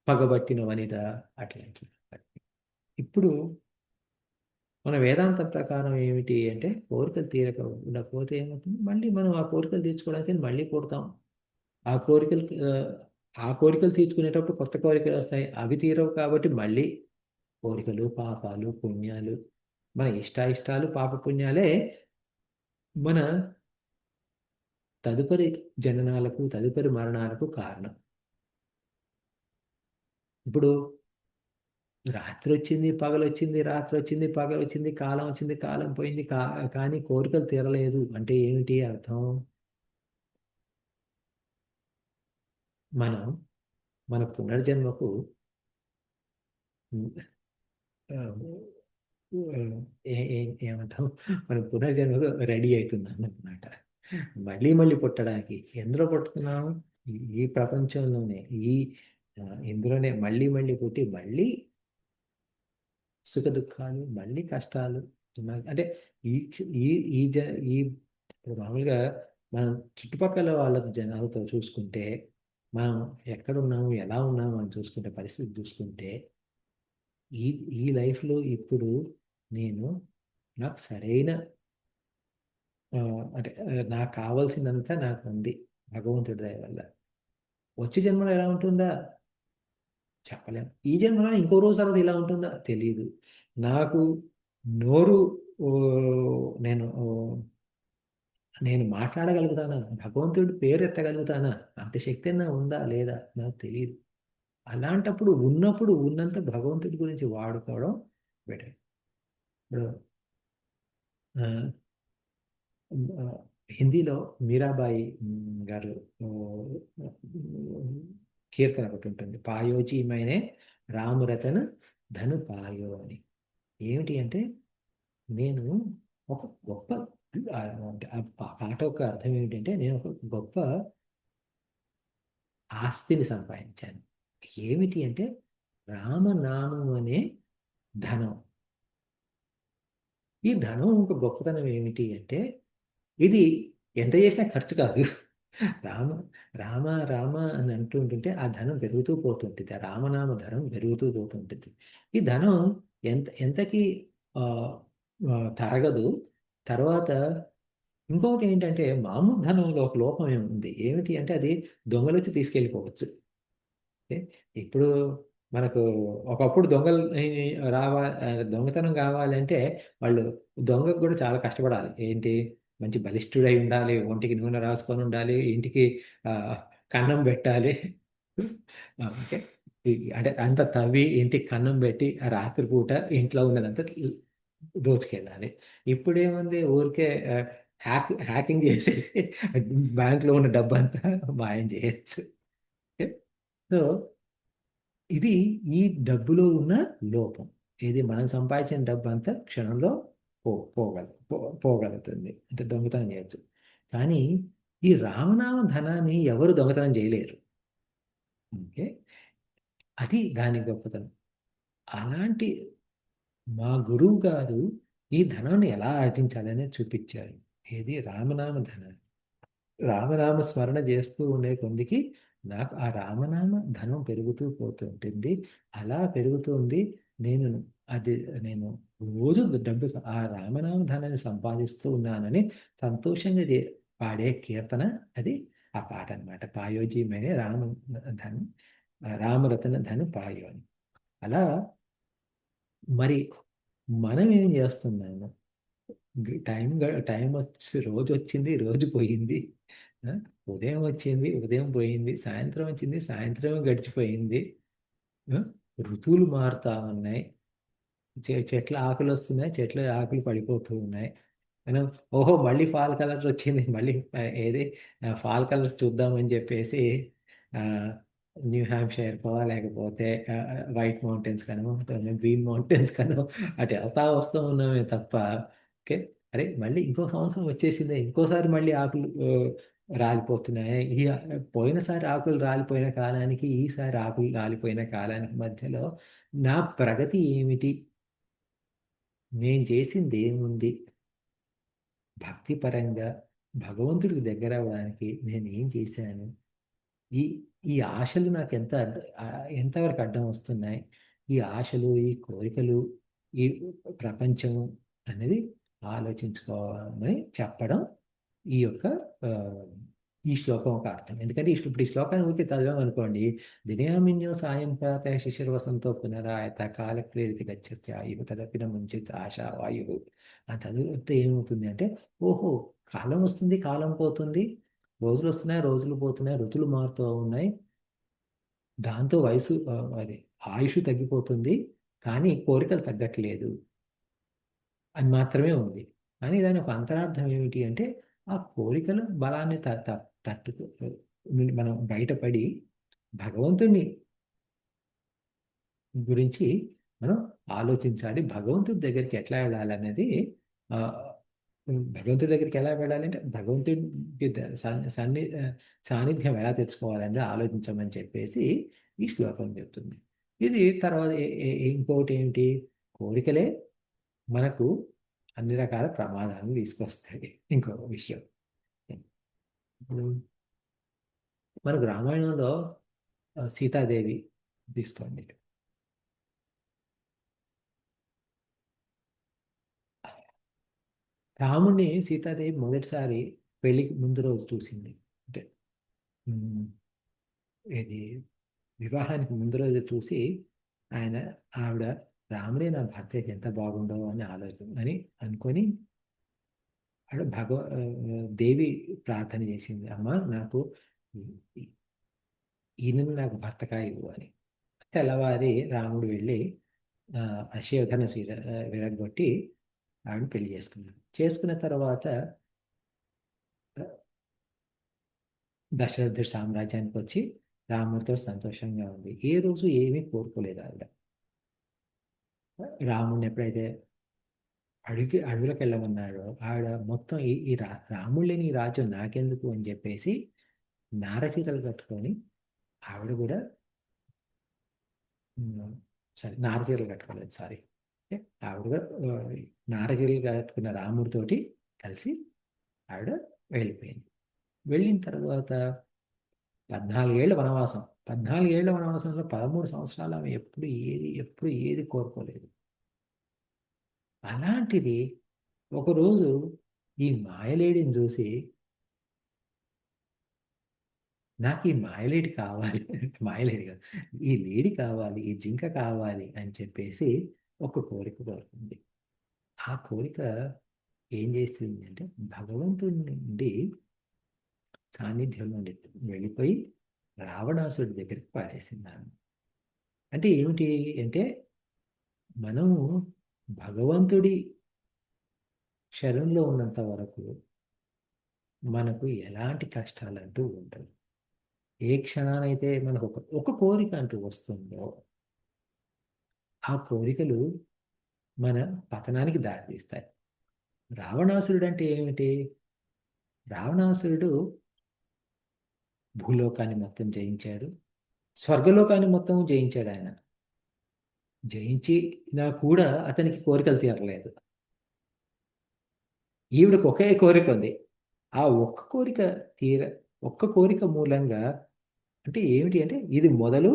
పగబట్టిన వనిత అట్లా ఇట్లా. ఇప్పుడు మన వేదాంతం ప్రకారం ఏమిటి అంటే, కోరికలు తీరక ఉండకపోతే ఏమవుతుంది, మళ్ళీ మనం ఆ కోరికలు తీర్చుకోవడానికి మళ్ళీ పుడతాం. ఆ కోరికలు ఆ కోరికలు తీర్చుకునేటప్పుడు కొత్త కోరికలు వస్తాయి, అవి తీరవు కాబట్టి మళ్ళీ కోరికలు, పాపాలు, పుణ్యాలు, మన ఇష్టాలు, పాప పుణ్యాలే మన తదుపరి జననాలకు, తదుపరి మరణాలకు కారణం. ఇప్పుడు రాత్రి వచ్చింది, పగలు వచ్చింది, రాత్రి వచ్చింది, పగలు వచ్చింది, కాలం వచ్చింది, కాలం పోయింది, కానీ కోరికలు తీరలేదు అంటే ఏమిటి అర్థం? మనం మన పునర్జన్మకు ఆ, ఏమంటాం, మన పునర్జన్మకు రెడీ అవుతున్నాం అన్నమాట. మళ్ళీ మళ్ళీ పుట్టడానికి ఎందులో పుట్టుతున్నాం? ఈ ప్రపంచంలోనే, ఈ ఇందులోనే మళ్ళీ మళ్ళీ పుట్టి మళ్ళీ సుఖ దుఃఖాలు, మళ్ళీ కష్టాలు అంటే ఈ ఈ ఈ జ ఈ మామూలుగా మనం చుట్టుపక్కల వాళ్ళ జనాలతో చూసుకుంటే, మనం ఎక్కడున్నాము, ఎలా ఉన్నాము అని చూసుకుంటే, పరిస్థితి చూసుకుంటే, ఈ ఈ లైఫ్లో ఇప్పుడు నేను నాకు సరైన అంటే నాకు కావాల్సిందంతా నాకు ఉంది భగవంతుడి దయ వల్ల. వచ్చే జన్మలో ఎలా ఉంటుందా చెప్పలేం. ఈ జన్మలో ఇంకో రోజు తర్వాత ఇలా ఉంటుందా తెలియదు. నాకు నోరు ఓ, నేను నేను మాట్లాడగలుగుతానా, భగవంతుడి పేరు ఎత్తగలుగుతానా, అంత శక్తి అయినా ఉందా లేదా నాకు తెలియదు. అలాంటప్పుడు ఉన్నప్పుడు ఉన్నంత భగవంతుడి గురించి వాడుకోవడం బెటర్. ఇప్పుడు ఆ, ఆ, హిందీలో మీరాబాయి గారు కీర్తన ఒకటి ఉంటుంది, పాయోజీ మైనే రామరతన్ ధను పాయో అని. ఏమిటి అంటే, నేను ఒక గొప్ప అంటే ఆ పాట యొక్క అర్థం ఏమిటంటే, నేను ఒక గొప్ప ఆస్తిని సంపాదించాను. ఏమిటి అంటే, రామనామం అనే ధనం. ఈ ధనం ఒక గొప్పతనం ఏమిటి అంటే, ఇది ఎంత చేసినా ఖర్చు కాదు. రామ రామ రామ అని అంటూ ఉంటుంటే ఆ ధనం పెరుగుతూ పోతుంటుంది, ఆ రామనామ ధనం పెరుగుతూ పోతుంటుంది. ఈ ధనం ఎంతకి ఆ, తరగదు. తర్వాత ఇంకొకటి ఏంటంటే, మామూలు ధనంలో ఒక లోపం ఏముంది, ఏమిటి అంటే అది దొంగలు వచ్చి తీసుకెళ్ళిపోవచ్చు. ఓకే? ఇప్పుడు మనకు ఒకప్పుడు దొంగలు దొంగతనం కావాలంటే వాళ్ళు దొంగకు కూడా చాలా కష్టపడాలి. ఏంటి, మంచి బలిష్ఠుడై ఉండాలి, ఒంటికి నూనె రాసుకొని ఉండాలి, ఇంటికి ఆ, కన్నం పెట్టాలి. ఓకే, అంటే అంత తవ్వి ఇంటికి కన్నం పెట్టి ఆ రాత్రిపూట ఇంట్లో ఉన్నదంతా దోచుకెళ్ళాలి. ఇప్పుడేముంది, ఊరికే హ్యాకింగ్ చేసేసి బ్యాంక్లో ఉన్న డబ్బంతా మాయం చేయొచ్చు. సో ఇది ఈ డబ్బులో ఉన్న లోపం. ఇది మనం సంపాదించిన డబ్బు అంతా క్షణంలో పోగలుగుతుంది, అంటే దొంగతనం చేయొచ్చు. కానీ ఈ రామనామ ధనాన్ని ఎవరు దొంగతనం చేయలేరు. ఓకే, అది దాని గొప్పతనం. అలాంటి మా గురువు గారు ఈ ధనాన్ని ఎలా ఆర్జించాలని చూపించారు. ఏది రామనామ ధనాన్ని. రామనామ స్మరణ చేస్తూ ఉండే కొందికి నాకు ఆ రామనామ ధనం పెరుగుతూ పోతుంటుంది. అలా పెరుగుతుంది. నేను అది నేను రోజు డబ్బు ఆ రామనామ ధనాన్ని సంపాదిస్తూ ఉన్నానని సంతోషంగా పాడే కీర్తన అది ఆ పాట అన్నమాట. పాయోజీ మేనే ధన్ రామరతన ధను పాయో అని. అలా మరి మనం ఏం చేస్తున్నాము? టైం వచ్చి రోజు వచ్చింది, రోజు పోయింది. ఆ, ఉదయం వచ్చింది, ఉదయం పోయింది. సాయంత్రం వచ్చింది, సాయంత్రం గడిచిపోయింది. ఆ, ఋతువులు మారుతా ఉన్నాయి. చెట్ల ఆకులు వస్తున్నాయి, చెట్ల ఆకులు పడిపోతూ ఉన్నాయి. మనం ఓహో మళ్ళీ ఫాల్ కలర్ వచ్చింది, మళ్ళీ ఏది ఫాల్ కలర్స్ చూద్దామని చెప్పేసి ఆ, న్యూ హ్యాంప్షైర్ కో లేకపోతే వైట్ మౌంటైన్స్ కనో గ్రీన్ మౌంటైన్స్ కనో అటు వెళ్తా వస్తూ ఉన్నామే తప్ప ఓకే అరే మళ్ళీ ఇంకో సంవత్సరం వచ్చేసిందే, ఇంకోసారి మళ్ళీ ఆకులు రాలిపోతున్నాయి. పోయినసారి ఆకులు రాలిపోయిన కాలానికి ఈసారి ఆకులు రాలిపోయిన కాలానికి మధ్యలో నా ప్రగతి ఏమిటి, నేను చేసింది ఏముంది, భక్తిపరంగా భగవంతుడికి దగ్గర అవ్వడానికి నేను ఏం చేశాను, ఈ ఈ ఆశలు నాకు ఎంతవరకు అడ్డం వస్తున్నాయి, ఈ ఆశలు, ఈ కోరికలు, ఈ ప్రపంచం అనేది ఆలోచించుకోవాలని చెప్పడం ఈ యొక్క ఆ, ఈ శ్లోకం ఒక అర్థం. ఎందుకంటే ఇప్పుడు ఈ శ్లోకాన్ని ఊరికి చదివాం అనుకోండి, దినయామిన్యో సాయం ప్రాత శిశిర్వసంతో పునరాయత కాల ప్రేరిత గచ్చత్యాయు తదపిన ముంచిత్ ఆశా వాయువు అని చదివితే ఏమవుతుంది అంటే ఓహో కాలం వస్తుంది, కాలం పోతుంది, రోజులు వస్తున్నాయి, రోజులు పోతున్నాయి, ఋతువులు మారుతూ ఉన్నాయి. దాంతో వయసు అది ఆయుష్ తగ్గిపోతుంది, కానీ కోరికలు తగ్గట్లేదు అని మాత్రమే ఉంది. కానీ దాని ఒక అంతరార్థం ఏమిటి అంటే ఆ కోరికల బలాన్ని తట్టుకు నుండి మనం బయటపడి భగవంతుని గురించి మనం ఆలోచించాలి. భగవంతుడి దగ్గరికి ఎట్లా వెళ్ళాలనేది ఆ, భగవంతుడి దగ్గరికి ఎలా వెళ్ళాలంటే భగవంతుడికి సాన్నిధ్యం ఎలా తెచ్చుకోవాలని ఆలోచించమని చెప్పేసి ఈ శ్లోకం చెప్తుంది. ఇది తర్వాత ఇంకొకటి ఏమిటి, కోరికలే మనకు అన్ని రకాల ప్రమాదాలను తీసుకొస్తాయి. ఇంకో విషయం ఇప్పుడు మనకు రామాయణంలో సీతాదేవి తీసుకోండి. రాముణ్ణి సీతాదేవి మొదటిసారి పెళ్లికి ముందు రోజు చూసింది. అంటే ఉమ్, ఇది వివాహానికి ముందు రోజు చూసి ఆవిడ రాముడే నా భర్త ఎంత బాగుండో అని అనుకొని ఆవిడ దేవి ప్రార్థన చేసింది, అమ్మ నాకు ఈయనను నాకు భర్తగా ఇవ్వు అని. తెల్లవారి రాముడు వెళ్ళి అశోధన విరగొట్టి ఆవిడ పెళ్లి చేసుకున్నాడు. చేసుకున్న తర్వాత దశరథుడి సామ్రాజ్యానికి వచ్చి రాముడితో సంతోషంగా ఉంది. ఏ రోజు ఏమీ కోరుకోలేదు ఆవిడ. రాముడిని ఎప్పుడైతే అడవిలోకి వెళ్ళమన్నాడో ఆవిడ మొత్తం ఈ రాముడు లేని ఈ రాజ్యం నాకెందుకు అని చెప్పేసి నారచీరలు కట్టుకొని ఆవిడ కూడా నారచీరలు కట్టుకోలేదు, సారీ, ఆవిడ కూడా నారచీరలు కట్టుకున్న రాముడితోటి కలిసి ఆవిడ వెళ్ళిపోయింది. వెళ్ళిన తర్వాత 14 ఏళ్ల వనవాసం, 14 ఏళ్ల వనవాసంలో 13 సంవత్సరాలు ఆమె ఎప్పుడు ఏది కోరుకోలేదు. అలాంటిది ఒకరోజు ఈ మాయలేడిని చూసి నాకు ఈ మాయలేడి కావాలి, మాయలేడి కాదు, ఈ లేడి కావాలి, ఈ జింక కావాలి అని చెప్పేసి ఒక కోరిక కోరుకుంది. ఆ కోరిక ఏం చేస్తుంది అంటే భగవంతుడి నుండి సాన్నిధ్యం నుండి వెళ్ళిపోయి రావణాసుడి దగ్గరికి పాడేసిందాను. అంటే ఏమిటి అంటే మనము భగవంతుడి శరణంలో ఉన్నంత వరకు మనకు ఎలాంటి కష్టాలంటూ ఉండవు. ఏ క్షణానైతే మనకు ఒక కోరిక అంటూ వస్తుందో ఆ కోరికలు మన పతనానికి దారితీస్తాయి. రావణాసురుడు అంటే ఏమిటి? రావణాసురుడు భూలోకాన్ని మొత్తం జయించాడు, స్వర్గలోకాన్ని మొత్తం జయించాడు. ఆయన జయించినా కూడా అతనికి కోరికలు తీరలేదు. ఈవిడకు ఒకే కోరిక ఉంది, ఆ ఒక్క కోరిక తీర ఒక్క కోరిక మూలంగా అంటే ఏమిటి అంటే ఇది మొదలు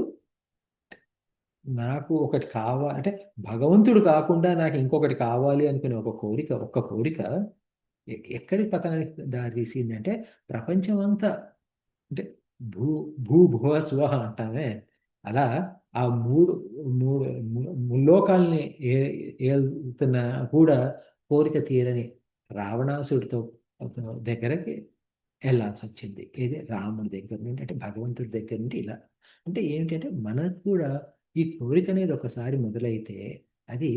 నాకు ఒకటి కావాలి అంటే భగవంతుడు కాకుండా నాకు ఇంకొకటి కావాలి అనుకునే ఒక కోరిక ఒక్క కోరిక ఎక్కడి పతనానికి దారి తీసింది అంటే ప్రపంచం అంతా అంటే భూ భువ స్వహ అంటామే అలా ఆ మూడు మూడు ముల్లోకాల్ని ఏలుతున్న కూడా కోరిక తీరని రావణాసుడితో దగ్గరకి వెళ్ళాల్సి వచ్చింది. ఏది రాముడి దగ్గర నుండి అంటే భగవంతుడి దగ్గర నుండి ఇలా అంటే ఏమిటంటే మనకు కూడా ఈ కోరిక అనేది ఒకసారి మొదలైతే అది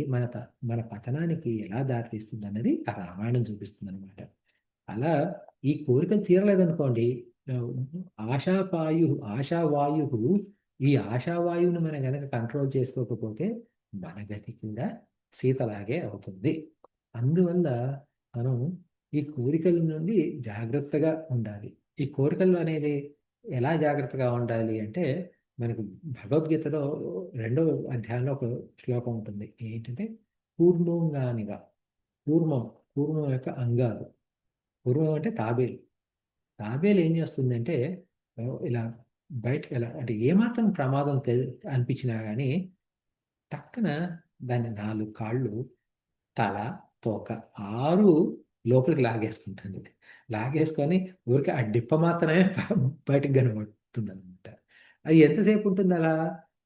మన పతనానికి ఎలా దారితీస్తుంది అన్నది ఆ రామాయణం చూపిస్తుంది అనమాట. అలా ఈ కోరికలు తీరలేదనుకోండి ఆ, ఆశావాయు ఈ ఆశావాయువుని మనం కనుక కంట్రోల్ చేసుకోకపోతే మన గతి కూడా సీతలాగే అవుతుంది. అందువల్ల మనం ఈ కోరికల నుండి జాగ్రత్తగా ఉండాలి. ఈ కోరికలు అనేది ఎలా జాగ్రత్తగా ఉండాలి అంటే మనకు భగవద్గీతలో 2వ అధ్యాయంలో ఒక శ్లోకం ఉంటుంది. ఏంటంటే కూర్మోంగానిగా కూర్మం కూర్మం యొక్క అంగాలు. పూర్వం అంటే తాబేలు. తాబేలు ఏం చేస్తుందంటే ఇలా బయటకు ఎలా అంటే ఏమాత్రం ప్రమాదం అనిపించినా కానీ టక్కన దాని 4 కాళ్ళు, తల, తోక 6 లోపలికి లాగేసుకుంటుంది. లాగేసుకొని ఊరికి ఆ డిప్ప మాత్రమే బయటకు కనబడుతుంది అనమాట. అది ఎంతసేపు ఉంటుంది అలా?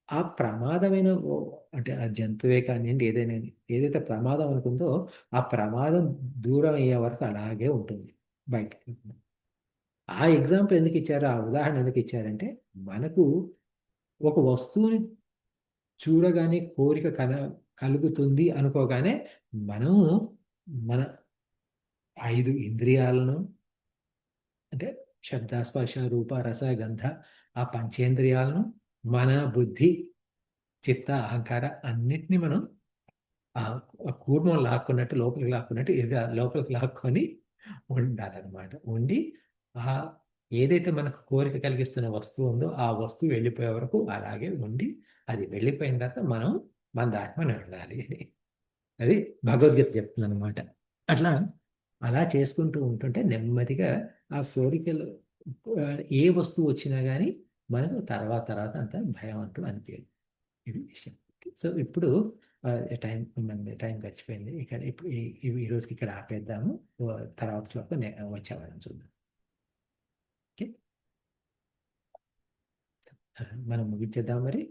ఆ ప్రమాదమైన అంటే ఆ జంతువే కానివ్వండి ఏదైతే ప్రమాదం అనుకుందో ఆ ప్రమాదం దూరం అయ్యే వరకు అలాగే ఉంటుంది బయటకి. ఆ ఎగ్జాంపుల్ ఎందుకు ఇచ్చారు? ఆ ఉదాహరణ ఎందుకు ఇచ్చారంటే మనకు ఒక వస్తువుని చూడగానే కోరిక కలుగుతుంది అనుకోగానే మనం మన 5 ఇంద్రియాలను అంటే శబ్ద స్పర్శ రూప రస గంధ ఆ పంచేంద్రియాలను మన బుద్ధి చిత్త అహంకార అన్నిటినీ మనం ఆ కూర్మం లాక్కున్నట్టు లోపలికి లాక్కున్నట్టు ఏది లోపలికి లాక్కొని ఉండాలన్నమాట. ఉండి ఆ ఏదైతే మనకు కోరిక కలిగిస్తున్న వస్తువు ఉందో ఆ వస్తువు వెళ్ళిపోయే వరకు అలాగే ఉండి అది వెళ్ళిపోయిన తర్వాత మన దాటి మనం వెళ్ళాలి. అది భగవద్గీత చెప్తుంది అనమాట. అట్లా అలా చేసుకుంటూ ఉంటుంటే నెమ్మదిగా ఆ కోరికలు ఆ, ఏ వస్తువు వచ్చినా కానీ మనకు తర్వాత తర్వాత అంత భయం అంటూ అనిపించదు. ఇది విషయం. సో ఇప్పుడు ఆ, టైం గడిచిపోయింది. ఇక్కడ ఇప్పుడు ఈ రోజుకి ఇక్కడ ఆపేద్దాము. తర్వాత శ్లోకం వచ్చేవాళ్ళని చూద్దాం. ఓకే, మనం ముగించేద్దాం మరి.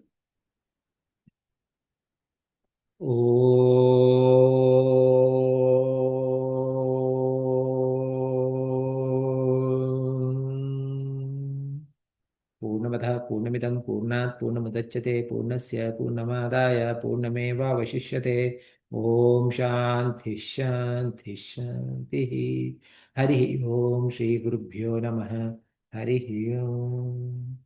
ఓ पूर्णमदः पूर्णमिदं पूर्णात् पूर्णमुदच्यते पूर्णस्य पूर्णमादाय पूर्णमेवावशिष्यते। ॐ शान्तिः शान्तिः शान्तिः। हरिः ॐ श्रीगुरुभ्यो नमः। हरिः ॐ।